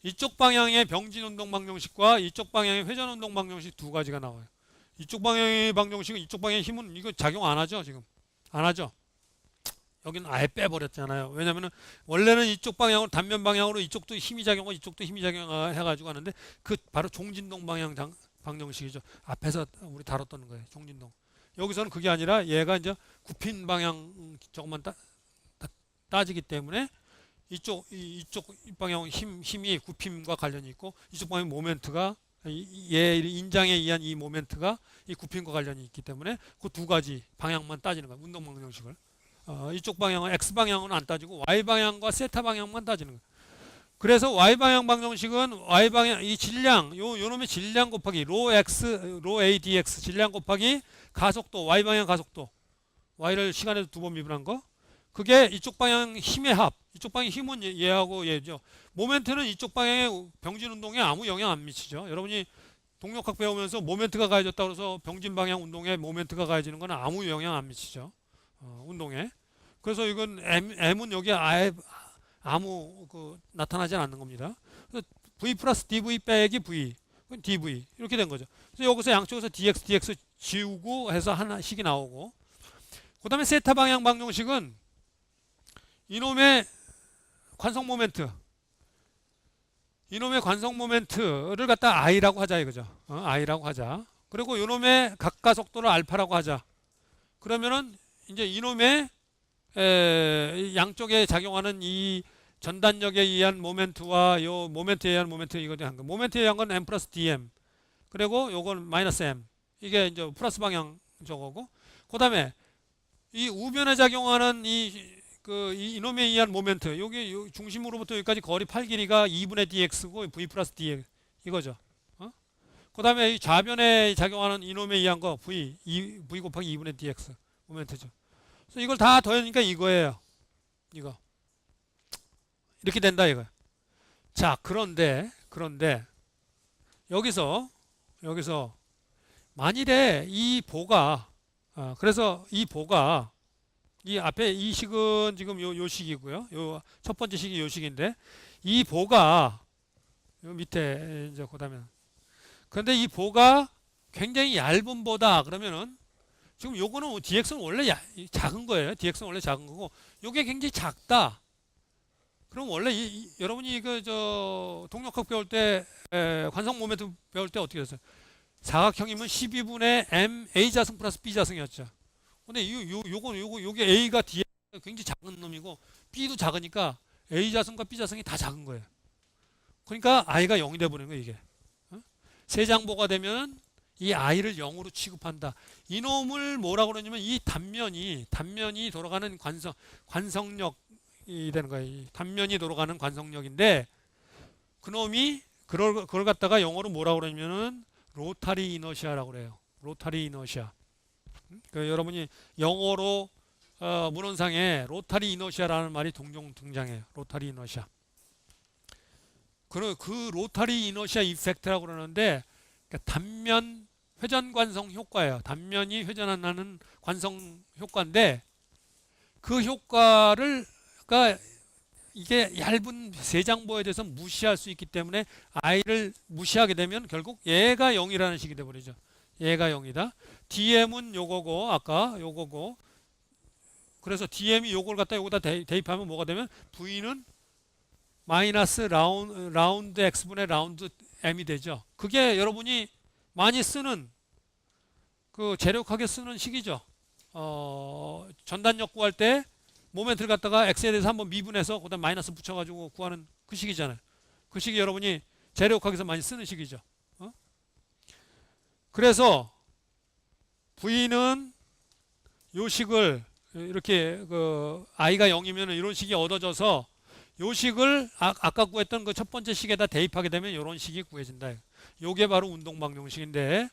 Speaker 1: 이쪽 방향의 병진 운동 방정식과 이쪽 방향의 회전 운동 방정식 두 가지가 나와요. 이쪽 방향의 방정식은 이쪽 방향의 힘은 이거 작용 안 하죠 지금 안 하죠. 여기는 아예 빼버렸잖아요. 왜냐면은 원래는 이쪽 방향으로 단면 방향으로 이쪽도 힘이 작용하고 이쪽도 힘이 작용해가지고 하는데 그 바로 종진동 방향 방정식이죠. 앞에서 우리 다뤘던 거예요. 종진동. 여기서는 그게 아니라 얘가 이제 굽힌 방향 조금만 따지기 때문에 이쪽 방향 힘이 굽힘과 관련이 있고 이쪽 방향 모멘트가 얘 인장에 의한 이 모멘트가 이 굽힘과 관련이 있기 때문에 그 두 가지 방향만 따지는 거예요. 운동 방정식을. 이쪽 방향은 X방향은 안 따지고 Y방향과 세타 방향만 따지는 거예요. 그래서 Y방향 방정식은 Y방향 이 질량 요 놈의 질량 곱하기 로 X 로 A dx 질량 곱하기 가속도 Y방향 가속도 Y를 시간에도 두 번 미분한 거 그게 이쪽 방향 힘의 합 이쪽 방향 힘은 얘하고 얘죠. 모멘트는 이쪽 방향의 병진 운동에 아무 영향 안 미치죠. 여러분이 동력학 배우면서 모멘트가 가해졌다고 해서 병진 방향 운동에 모멘트가 가해지는 건 아무 영향 안 미치죠. 운동에. 그래서 이건 M은 여기에 아예 아무 나타나지 않는 겁니다. V 플러스 dV 빼기 V, dV 이렇게 된 거죠. 그래서 여기서 양쪽에서 dx 지우고 해서 하나씩이 나오고, 그 다음에 세타 방향 방정식은 이놈의 관성 모멘트를 갖다 I라고 하자 이거죠. I라고 하자. 그리고 이놈의 각가속도를 알파라고 하자. 그러면은 이제 이놈의 양쪽에 작용하는 이 전단력에 의한 모멘트와 요 모멘트에 의한 모멘트 이거 한 거. 모멘트에 의한 건 m 플러스 dm. 그리고 요건 마이너스 m. 이게 이제 플러스 방향 저거고. 그다음에 이 우변에 작용하는 이놈에 의한 모멘트. 여기 중심으로부터 여기까지 거리 팔 길이가 2분의 dx고 v 플러스 dx 이거죠. 그다음에 이 좌변에 작용하는 이놈에 의한 거 v 곱하기 2분의 dx 모멘트죠. 그래서 이걸 다 더하니까 이거예요. 이거. 이렇게 된다 이거. 자, 그런데 여기서 만일에 이 보가 그래서 이 보가 이 앞에 이 식은 지금 요 식이고요. 요 첫 번째 식이 요 식인데 이 보가 요 밑에 이제 그다음에 그런데 이 보가 굉장히 얇은 보다 그러면은 지금 요거는 dx는 원래 작은 거예요. dx는 원래 작은 거고 요게 굉장히 작다. 그럼 원래 여러분이 동력학 배울 때 관성 모멘트 배울 때 어떻게 했어요? 사각형이면 12분의 m a 자승 플러스 b 자승이었죠. 근데 요게 a가 dx가 굉장히 작은 놈이고 b도 작으니까 a 자승과 b 자승이 다 작은 거예요. 그러니까 i가 0이 돼 버리는 거예요, 이게. 세장보가 되면 이 i를 0으로 취급한다. 이놈을 뭐라고 그러냐면 이 단면이 돌아가는 관성력이 되는 거예요. 이 단면이 돌아가는 관성력인데 그놈이 그걸 갖다가 영어로 뭐라고 그러냐면은 로타리 이너시아라고 그래요. 로타리 이너시아. 여러분이 영어로 문헌상에 로타리 이너시아라는 말이 종종 등장해요. 로타리 이너시아. 그 로타리 이너시아 이펙트라고 그러는데 그러니까 단면 회전 관성 효과예요. 단면이 회전하는 관성 효과인데 그 효과를 그러니까 이게 얇은 세장보에 대해서 무시할 수 있기 때문에 i를 무시하게 되면 결국 얘가 0이라는 식이 돼버리죠. 얘가 0이다. dm은 요거고 아까 요거고 그래서 dm이 요걸 갖다 요거다 대입하면 뭐가 되면 v는 마이너스 라운드 x분의 라운드 m이 되죠. 그게 여러분이 많이 쓰는 그 재력하게 쓰는 식이죠. 전단력 구할 때 모멘트를 갖다가 x에 대해서 한번 미분해서 그다음 마이너스 붙여가지고 구하는 그 식이잖아요. 그 식이 여러분이 재력학에서 많이 쓰는 식이죠. 그래서 v는 요 식을 이렇게 그 i가 0이면 이런 식이 얻어져서 요 식을 아까 구했던 그 첫 번째 식에다 대입하게 되면 이런 식이 구해진다. 요게 바로 운동방정식인데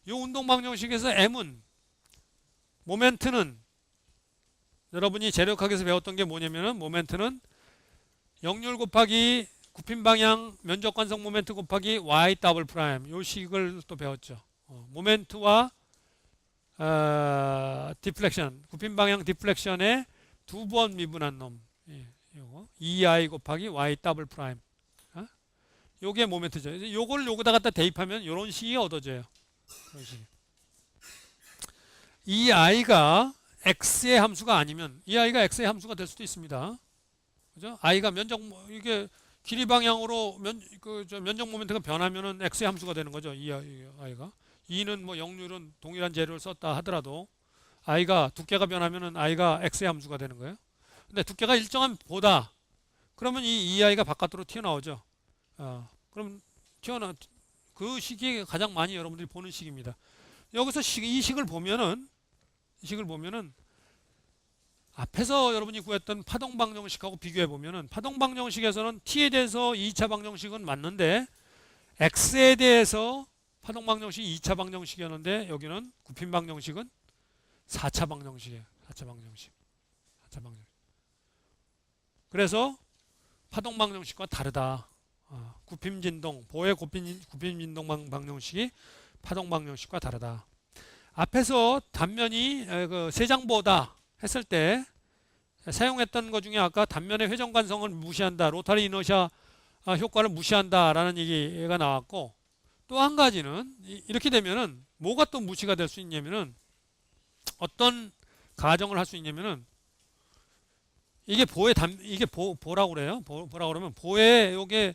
Speaker 1: 요 운동방정식에서 m은 모멘트는 여러분이 재력학에서 배웠던 게 뭐냐면은 모멘트는 역률 곱하기 굽힌 방향 면적 관성 모멘트 곱하기 y 더블 프라임 요 식을 또 배웠죠. 모멘트와 디플렉션 굽힌 방향 디플렉션에 두 번 미분한 놈 요거 2i 곱하기 y 더블 프라임 요게 모멘트죠. 요걸 요거다 갖다 대입하면 요런 식이 얻어져요. 이런 식. 이 i가 x의 함수가 아니면 이 i가 x의 함수가 될 수도 있습니다. 그죠? i가 면적 이게 길이 방향으로 면적 모멘트가 변하면은 x의 함수가 되는 거죠. 이 i가 2는 뭐 역률은 동일한 재료를 썼다 하더라도 i가 두께가 변하면은 i가 x의 함수가 되는 거예요. 근데 두께가 일정한 보다 그러면 이 i가 바깥으로 튀어나오죠. 그럼 그 식이 가장 많이 여러분들이 보는 식입니다. 여기서 이 식을 보면은 앞에서 여러분이 구했던 파동방정식하고 비교해 보면은 파동방정식에서는 t에 대해서 2차 방정식은 맞는데 x에 대해서 파동방정식이 2차 방정식이었는데 여기는 굽힌방정식은 4차 방정식이에요. 4차 방정식. 그래서 파동방정식과 다르다. 굽힘진동, 보의 굽힘진동 방정식이 파동방정식과 다르다. 앞에서 단면이 그 세장보다 했을 때 사용했던 것 중에 아까 단면의 회전관성을 무시한다. 로타리 이너시아 효과를 무시한다라는 얘기가 나왔고 또 한 가지는 이렇게 되면은 뭐가 또 무시가 될 수 있냐면은 어떤 가정을 할 수 있냐면은 이게 보라고 그래요. 보라고 그러면 보에 요게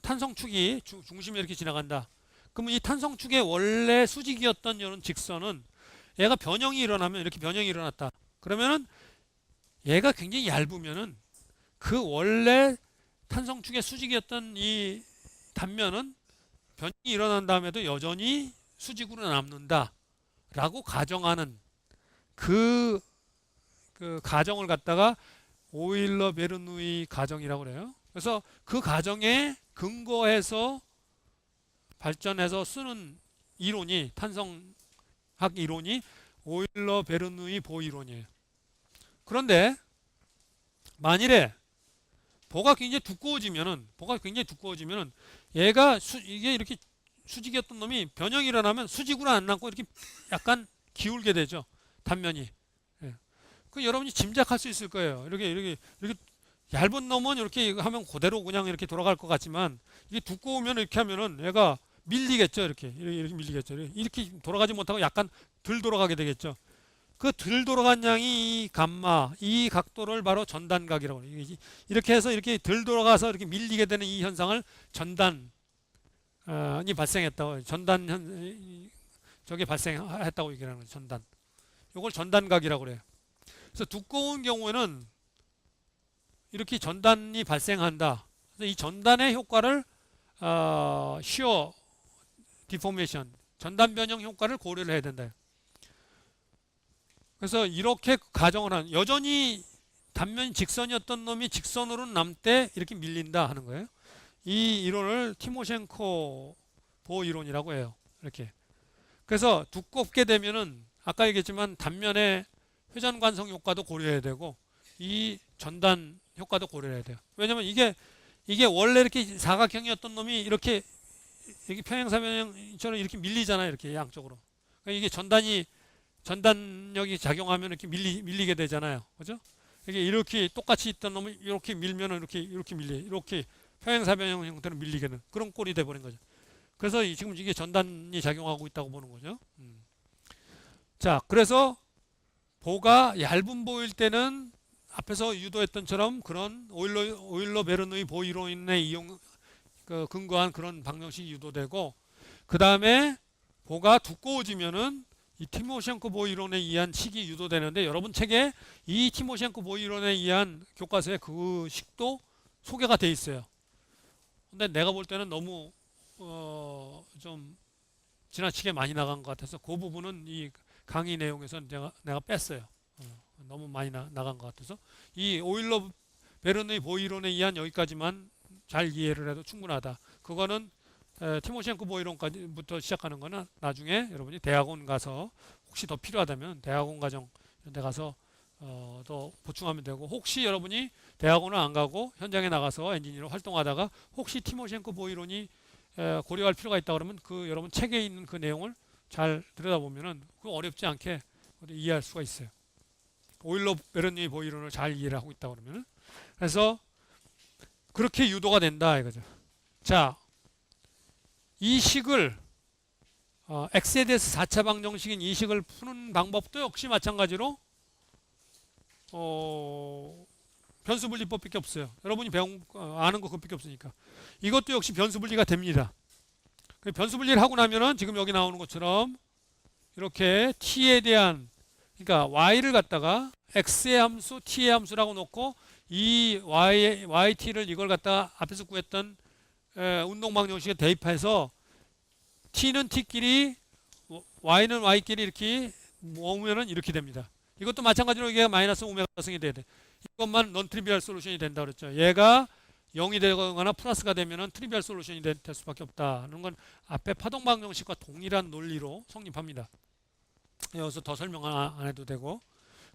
Speaker 1: 탄성축이 중심에 이렇게 지나간다. 그러면 이 탄성축의 원래 수직이었던 이런 직선은 얘가 변형이 일어나면 이렇게 변형이 일어났다. 그러면은 얘가 굉장히 얇으면은 그 원래 탄성축의 수직이었던 이 단면은 변형이 일어난 다음에도 여전히 수직으로 남는다. 라고 가정하는 그 가정을 갖다가 오일러 베르누이 가정이라고 그래요. 그래서 그 가정에 근거해서 발전해서 쓰는 이론이 탄성학 이론이 오일러 베르누이 보 이론이에요. 그런데 만일에 보가 굉장히 두꺼워지면은 얘가 이게 이렇게 수직이었던 놈이 변형이 일어나면 수직으로 안 남고 이렇게 약간 기울게 되죠. 단면이. 그 여러분이 짐작할 수 있을 거예요. 이렇게 얇은 놈은 이렇게 하면 그대로 그냥 이렇게 돌아갈 것 같지만 이게 두꺼우면 이렇게 하면은 얘가 밀리겠죠. 이렇게 밀리겠죠. 이렇게 돌아가지 못하고 약간 덜 돌아가게 되겠죠. 그 덜 돌아간 양이 이 감마, 이 각도를 바로 전단각이라고 해요. 이렇게 해서 이렇게 덜 돌아가서 이렇게 밀리게 되는 이 현상을 전단이 발생했다고. 저게 발생했다고 얘기하는 거예요. 전단. 이걸 전단각이라고 그래요. 그래서 두꺼운 경우에는 이렇게 전단이 발생한다. 그래서 이 전단의 효과를 시어 디포메이션, 전단 변형 효과를 고려를 해야 된다. 그래서 이렇게 가정을 하는 여전히 단면 직선이었던 놈이 직선으로 남때 이렇게 밀린다 하는 거예요. 이 이론을 티모셴코 보 이론이라고 해요. 이렇게. 그래서 두껍게 되면은 아까 얘기했지만 단면의 회전 관성 효과도 고려해야 되고 이 전단 효과도 고려해야 돼요. 왜냐면 이게 원래 이렇게 사각형이었던 놈이 이렇게 여기 평행사변형처럼 이렇게 밀리잖아요. 이렇게 양쪽으로. 그러니까 이게 전단력이 작용하면 이렇게 밀리게 되잖아요. 그죠? 이게 이렇게 똑같이 있던 놈을 이렇게 밀면은 이렇게 밀려. 이렇게 평행사변형 형태로 밀리게 되는 그런 꼴이 돼 버린 거죠. 그래서 지금 이게 전단이 작용하고 있다고 보는 거죠. 자, 그래서 보가 얇은 보일 때는 앞에서 유도했던처럼 그런 오일러 베르누이 보 이론에 근거한 그런 방정식이 유도되고, 그 다음에 보가 두꺼워지면은 이 티모셴코 보 이론에 의한 식이 유도되는데, 여러분 책에 이 티모셴코 보 이론에 의한 교과서에 그 식도 소개가 돼 있어요. 근데 내가 볼 때는 너무 좀 지나치게 많이 나간 것 같아서 그 부분은 이 강의 내용에서 내가 뺐어요. 너무 많이 나간 것 같아서 이 오일러 베르누이 보 이론에 의한 여기까지만 잘 이해를 해도 충분하다. 그거는 티모셴코 보 이론까지부터 시작하는 거는 나중에 여러분이 대학원 가서 혹시 더 필요하다면 대학원 과정 이런 데 가서 더 보충하면 되고, 혹시 여러분이 대학원을 안 가고 현장에 나가서 엔지니어로 활동하다가 혹시 티모셴코 보 이론이 고려할 필요가 있다 그러면 그 여러분 책에 있는 그 내용을 잘 들여다보면은 그 어렵지 않게 이해할 수가 있어요. 오일러 베르누이 보 이론을 잘 이해를 하고 있다 그러면은. 그래서 그렇게 유도가 된다 이거죠. 자, 이 식을 x에 대해서 4차 방정식인 이 식을 푸는 방법도 역시 마찬가지로 변수분리법밖에 없어요. 여러분이 아는 거 그것밖에 없으니까. 이것도 역시 변수분리가 됩니다. 변수분리를 하고 나면은 지금 여기 나오는 것처럼 이렇게 t에 대한, 그러니까 y를 갖다가 x의 함수, t의 함수라고 놓고 이 yt를 이걸 갖다가 앞에서 구했던 운동 방정식에 대입해서 t는 t끼리 y는 y끼리 이렇게 모으면은 이렇게 됩니다. 이것도 마찬가지로 이게 마이너스 오메가성이 돼야 돼. 이것만 넌 트리비얼 솔루션이 된다 그랬죠. 얘가 0이 되거나 플러스가 되면은 트리비얼 솔루션이 될 수밖에 없다는 건 앞에 파동 방정식과 동일한 논리로 성립합니다. 여기서 더 설명 안 해도 되고,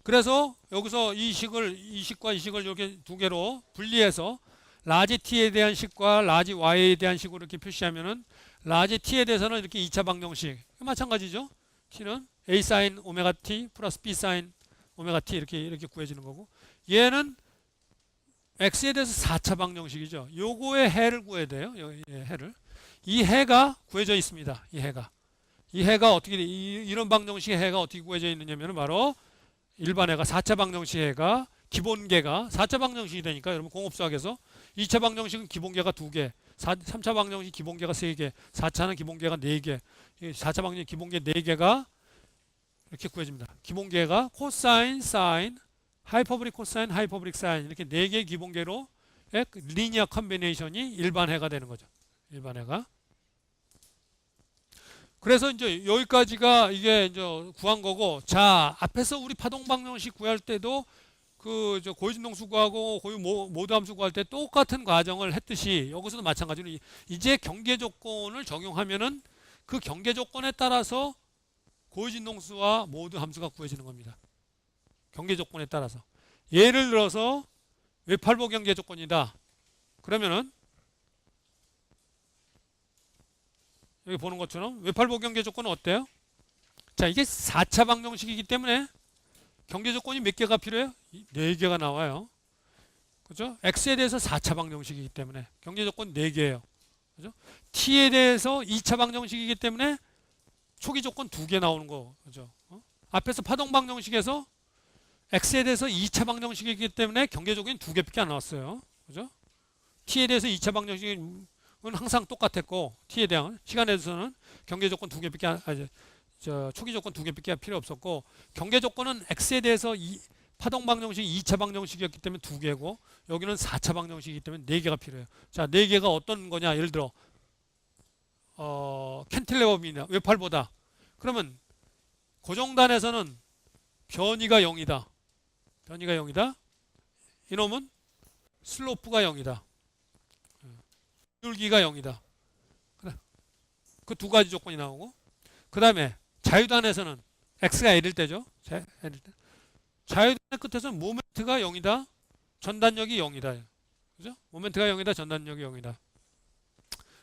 Speaker 1: 그래서 여기서 이 식과 이 식을 이렇게 두 개로 분리해서 라지 t에 대한 식과 라지 y에 대한 식으로 이렇게 표시하면은 라지 t에 대해서는 이렇게 2차 방정식 마찬가지죠. t는 a sin 오메가 t 플러스 b sin 오메가 t 이렇게 구해지는 거고, 얘는 x에 대해서 4차 방정식이죠. 요거의 해를 구해야 돼요. 해를. 이 해가 구해져 있습니다. 이 해가 어떻게 이런 방정식의 해가 어떻게 구해져 있느냐면 바로 일반 해가 4차 방정식의 해가 기본계가 4차 방정식이 되니까 여러분 공업수학에서 2차 방정식은 기본계가 2개, 3차 방정식 기본계가 3개, 4차는 기본계가 4개, 4차 방정식 기본계 4개가 이렇게 구해집니다. 기본계가 코사인, 사인, 하이퍼브릭 코사인, 하이퍼브릭 사인 이렇게 4개의 기본계로 리니어 컨비네이션이 일반해가 되는 거죠. 일반해가. 그래서 이제 여기까지가 이게 이제 구한 거고, 자, 앞에서 우리 파동 방정식 구할 때도 그 고유진동수 구하고 고유 모드 함수 구할 때 똑같은 과정을 했듯이 여기서도 마찬가지로 이제 경계 조건을 적용하면은 그 경계 조건에 따라서 고유진동수와 모드 함수가 구해지는 겁니다. 경계 조건에 따라서. 예를 들어서 외팔보 경계 조건이다. 그러면은 여기 보는 것처럼 외팔보 경계 조건은 어때요? 자, 이게 4차 방정식이기 때문에 경계 조건이 몇 개가 필요해요? 4개가 나와요. 그죠? x에 대해서 4차 방정식이기 때문에 경계 조건 4개예요. 그죠? t에 대해서 2차 방정식이기 때문에 초기 조건 2개 나오는 거. 그죠? 앞에서 파동 방정식에서 x에 대해서 2차 방정식이기 때문에 경계 조건이 2개밖에 안 나왔어요. 그죠? t에 대해서 2차 방정식은 항상 똑같았고, t에 대한 시간에 대해서는 경계 조건 2개밖에 초기 조건 2개밖에 필요 없었고, 경계 조건은 x에 대해서 파동 방정식이 2차 방정식이었기 때문에 2개고, 여기는 4차 방정식이기 때문에 4개가 필요해요. 자, 4개가 어떤 거냐? 예를 들어 캔틸레버빔이나 외팔보다. 그러면 고정단에서는 변이가 0이다. 변이가 0이다. 이놈은 슬로프가 0이다. 기울기가 0이다. 그래. 그 두 가지 조건이 나오고, 그 다음에 자유단에서는 x가 L일 때죠. 자유단의 끝에서는 모멘트가 0이다. 전단력이 0이다. 그죠? 모멘트가 0이다. 전단력이 0이다.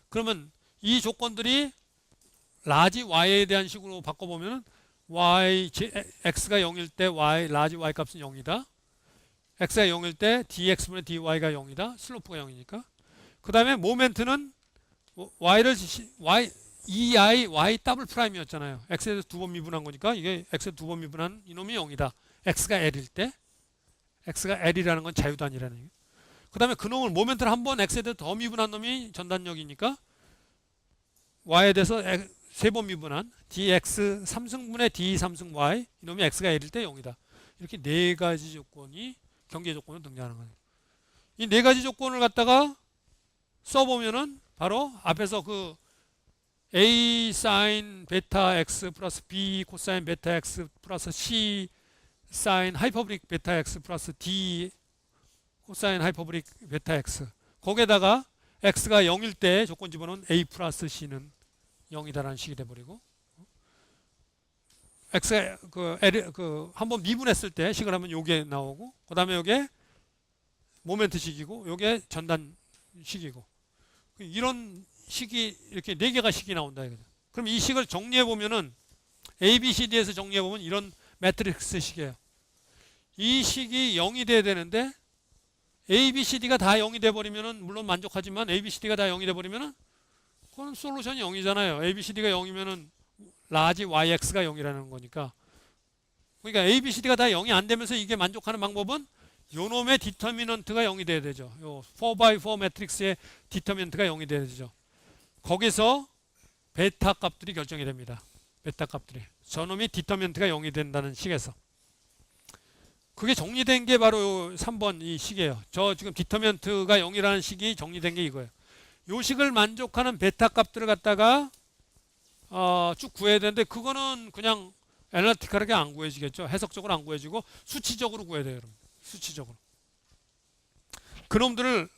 Speaker 1: 그러면 이 조건들이 라지 y에 대한 식으로 바꿔보면 x가 0일 때 라지 y 값은 0이다. x가 0일 때 dx분의 dy가 0이다. 슬로프가 0이니까. 그 다음에 모멘트는 y 더블 프라임이었잖아요. x에 대해서 두 번 미분한 거니까 이게 x에 두 번 미분한 이놈이 0이다. x가 l일 때. x가 l이라는 건 자유단위라는 얘기예요. 그 다음에 그놈을 모멘트를 한 번 x에 대해서 더 미분한 놈이 전단력이니까 y에 대해서 세 번 미분한 dx 3승분의 d 3승 y 이놈이 x가 l일 때 0이다. 이렇게 네 가지 조건이 경계 조건으로 등장하는 거예요. 이 네 가지 조건을 갖다가 써보면은 바로 앞에서 그 a 사인 베타 x 플러스 b 코사인 베타 x 플러스 c 사인 하이퍼브릭 베타 x 플러스 d 코사인 하이퍼브릭 베타 x 거기에다가 x가 0일 때 조건 집어넣은 a 플러스 c는 0이다라는 식이 돼버리고 x가 한번 미분했을 때 식을 하면 요게 나오고 그 다음에 요게 모멘트식이고 요게 전단식이고 이런 식이 이렇게 네 개가 식이 나온다 이거죠. 그럼 이 식을 정리해 보면은 A, B, C, D에서 정리해 보면 이런 매트릭스 식이에요. 이 식이 0이 돼야 되는데 A, B, C, D가 다 0이 돼 버리면은 물론 만족하지만 A, B, C, D가 다 0이 돼 버리면은 그건 솔루션이 0이잖아요. A, B, C, D가 0이면은 라지 YX가 0이라는 거니까. 그러니까 A, B, C, D가 다 0이 안 되면서 이게 만족하는 방법은 요놈의 디터미넌트가 0이 돼야 되죠. 요 4x4 매트릭스의 디터미넌트가 0이 돼야 되죠. 거기서 베타 값들이 결정이 됩니다. 베타 값들이. 저놈이 디터미넌트가 0이 된다는 식에서. 그게 정리된 게 바로 3번 이 식이에요. 저 지금 디터미넌트가 0이라는 식이 정리된 게 이거예요. 요 식을 만족하는 베타 값들을 갖다가 쭉 구해야 되는데 그거는 그냥 애널리티컬하게 안 구해지겠죠. 해석적으로 안 구해지고 수치적으로 구해야 돼요. 여러분. 수치적으로. 그놈들을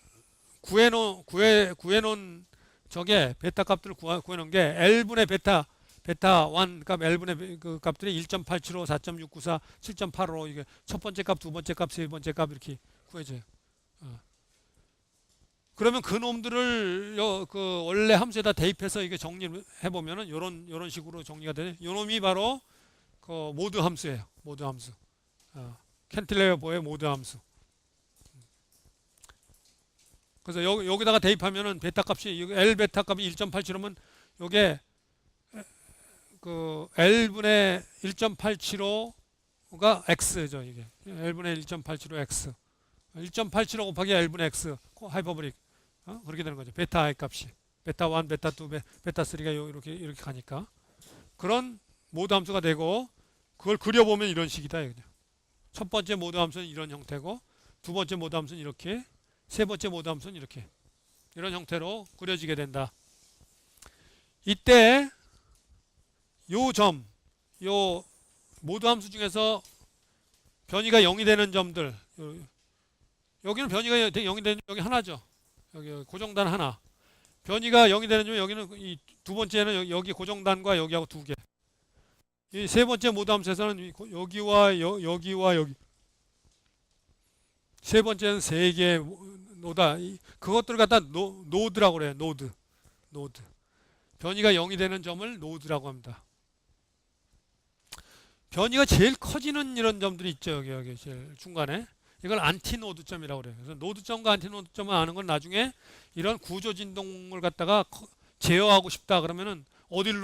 Speaker 1: 구해놓은 저게 베타 값들을 구해놓은 게 L분의 베타 1 값 L분의 그 값들이 1.875, 4.694, 7.85 이게 첫 번째 값, 두 번째 값, 세 번째 값 이렇게 구해져요. 그러면 그 놈들을 그 원래 함수에다 대입해서 이게 정리를 해보면은 요런 식으로 정리가 되네. 요 놈이 바로 그 모드 함수예요. 모드 함수. 캔틸레버의 모드 함수. 그래서 여기다가 대입하면은 베타 값이 L 베타 값이 1.875면 요게 그 L분의 1.875가 X죠, 이게. L분의 1.875X. 1.875 곱하기 L분의 X 하이퍼브릭. 그렇게 되는 거죠. 베타 I 값이. 베타 1, 베타 2, 베타 3가 이렇게 가니까. 그런 모드 함수가 되고 그걸 그려보면 이런 식이다. 이거죠. 첫 번째 모드 함수는 이런 형태고 두 번째 모드 함수는 이렇게 세 번째 모드 함수는 이렇게 이런 형태로 그려지게 된다. 이때 요 모드 함수 중에서 변이가 0이 되는 점들 여기는 변이가 0이 되는 여기 하나죠. 여기 고정단 하나. 변이가 0이 되는 점 여기는 이 두 번째는 여기 고정단과 여기하고 두 개. 이 세 번째 모드 함수에서는 여기와 여기 세 번째는 세 개 노다. 그것들을 갖다 노드라고 그래요. 노드. 변이가 0이 되는 점을 노드라고 합니다. 변이가 제일 커지는 이런 점들이 있죠. 여기 제일 중간에. 이걸 안티노드점이라고 그래요. 그래서 노드점과 안티노드점을 아는 건 나중에 이런 구조 진동을 갖다가 제어하고 싶다 그러면은 어디를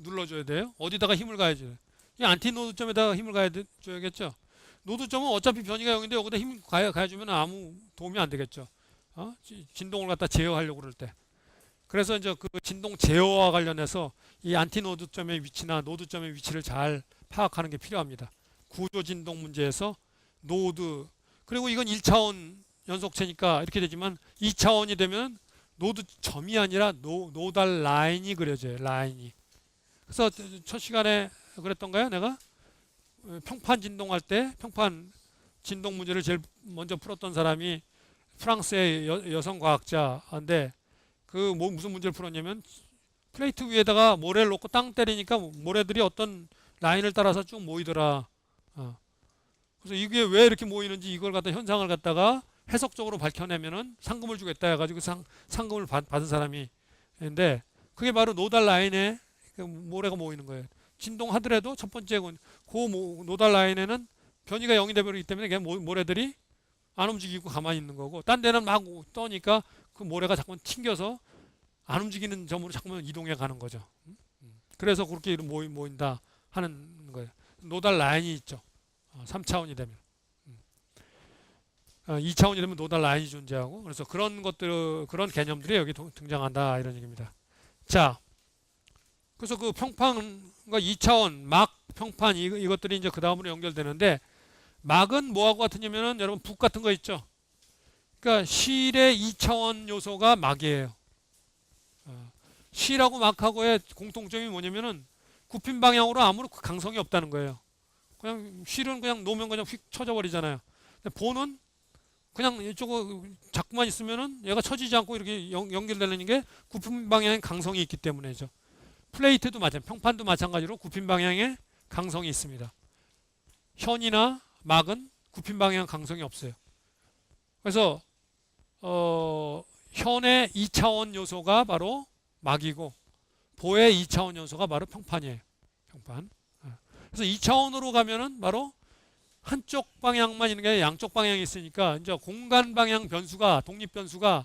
Speaker 1: 눌러줘야 돼요? 어디다가 힘을 가야죠? 이 안티노드점에다가 힘을 가야줘야겠죠. 노드점은 어차피 변이가 0인데 여기다 힘 가해주면 아무 도움이 안 되겠죠. 진동을 갖다 제어하려고 그럴 때. 그래서 이제 그 진동 제어와 관련해서 이 안티노드점의 위치나 노드점의 위치를 잘 파악하는 게 필요합니다. 구조 진동 문제에서 노드 그리고 이건 1차원 연속체니까 이렇게 되지만 2차원이 되면 노드점이 아니라 노달 라인이 그려져요. 라인이. 그래서 첫 시간에 그랬던가요? 내가 평판 진동할 때 평판 진동 문제를 제일 먼저 풀었던 사람이 프랑스의 여성 과학자인데 그 무슨 문제를 풀었냐면 플레이트 위에다가 모래를 놓고 땅 때리니까 모래들이 어떤 라인을 따라서 쭉 모이더라. 그래서 이게 왜 이렇게 모이는지 이걸 갖다 현상을 갖다가 해석적으로 밝혀내면은 상금을 주겠다 해가지고 상금을 받은 사람이 있는데 그게 바로 노달 라인에 그 모래가 모이는 거예요. 진동하더라도 첫 번째 노달 라인에는 변이가 0이 되버리기 때문에 그냥 모래들이 안 움직이고 가만히 있는 거고, 딴 데는 막 떠니까 그 모래가 자꾸 튕겨서 안 움직이는 점으로 자꾸 이동해 가는 거죠. 그래서 그렇게 모인다 하는 거예요. 노달 라인이 있죠. 3차원이 되면. 2차원이 되면 노달 라인이 존재하고, 그래서 그런 것들, 그런 개념들이 여기 등장한다 이런 얘기입니다. 자, 그래서 그 평판과 2차원, 막, 평판 이것들이 이제 그 다음으로 연결되는데, 막은 뭐하고 같으냐면은 여러분 북 같은 거 있죠. 그러니까 실의 2차원 요소가 막이에요. 실하고 막하고의 공통점이 뭐냐면은 굽힌 방향으로 아무런 강성이 없다는 거예요. 그냥 실은 그냥 놓으면 그냥 휙 쳐져 버리잖아요. 본은 그냥 이쪽으로 자꾸만 있으면은 얘가 쳐지지 않고 이렇게 연결되는 게 굽힌 방향에 강성이 있기 때문이죠. 플레이트도 마찬가지, 평판도 마찬가지로 굽힌 방향에 강성이 있습니다. 현이나 막은 굽힌 방향 강성이 없어요. 그래서 현의 2차원 요소가 바로 막이고 보의 2차원 요소가 바로 평판이에요. 평판. 그래서 2차원으로 가면은 바로 한쪽 방향만 있는 게 아니라 양쪽 방향이 있으니까 이제 공간 방향 변수가 독립 변수가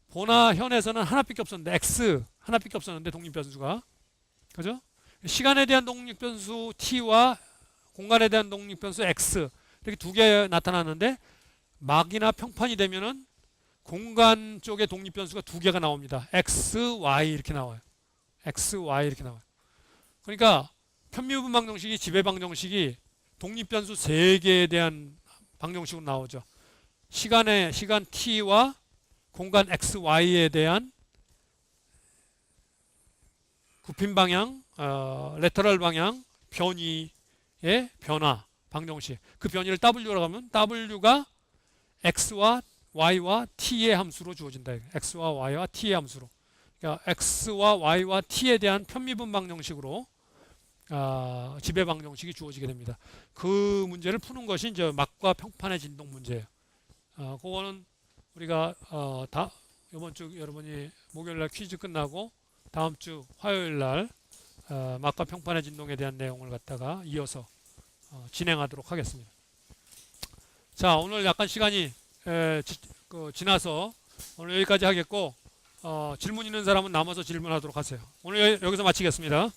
Speaker 1: 보나 현에서는 하나밖에 없었는데 x 하나밖에 없었는데 독립 변수가 그죠? 시간에 대한 독립 변수 t와 공간에 대한 독립 변수 x 이렇게 두 개 나타나는데 막이나 평판이 되면은 공간 쪽에 독립 변수가 두 개가 나옵니다. x, y 이렇게 나와요. x, y 이렇게 나와요. 그러니까 편미분 방정식이 지배 방정식이 독립 변수 세 개에 대한 방정식으로 나오죠. 시간 t와 공간 x, y에 대한 굽힌 방향, 레터럴 방향, 변이의 변화 방정식. 그 변이를 w라고 하면 w가 x와 y와 t의 함수로 주어진다. x와 y와 t의 함수로. 그러니까 x와 y와 t에 대한 편미분 방정식으로 지배 방정식이 주어지게 됩니다. 그 문제를 푸는 것이 이제 막과 평판의 진동 문제예요. 그거는 우리가 이번 주 여러분이 목요일 날 퀴즈 끝나고 다음 주 화요일 날 막과 평판의 진동에 대한 내용을 갖다가 이어서 진행하도록 하겠습니다. 자, 오늘 약간 시간이 지나서 오늘 여기까지 하겠고 질문 있는 사람은 남아서 질문하도록 하세요. 오늘 여기서 마치겠습니다.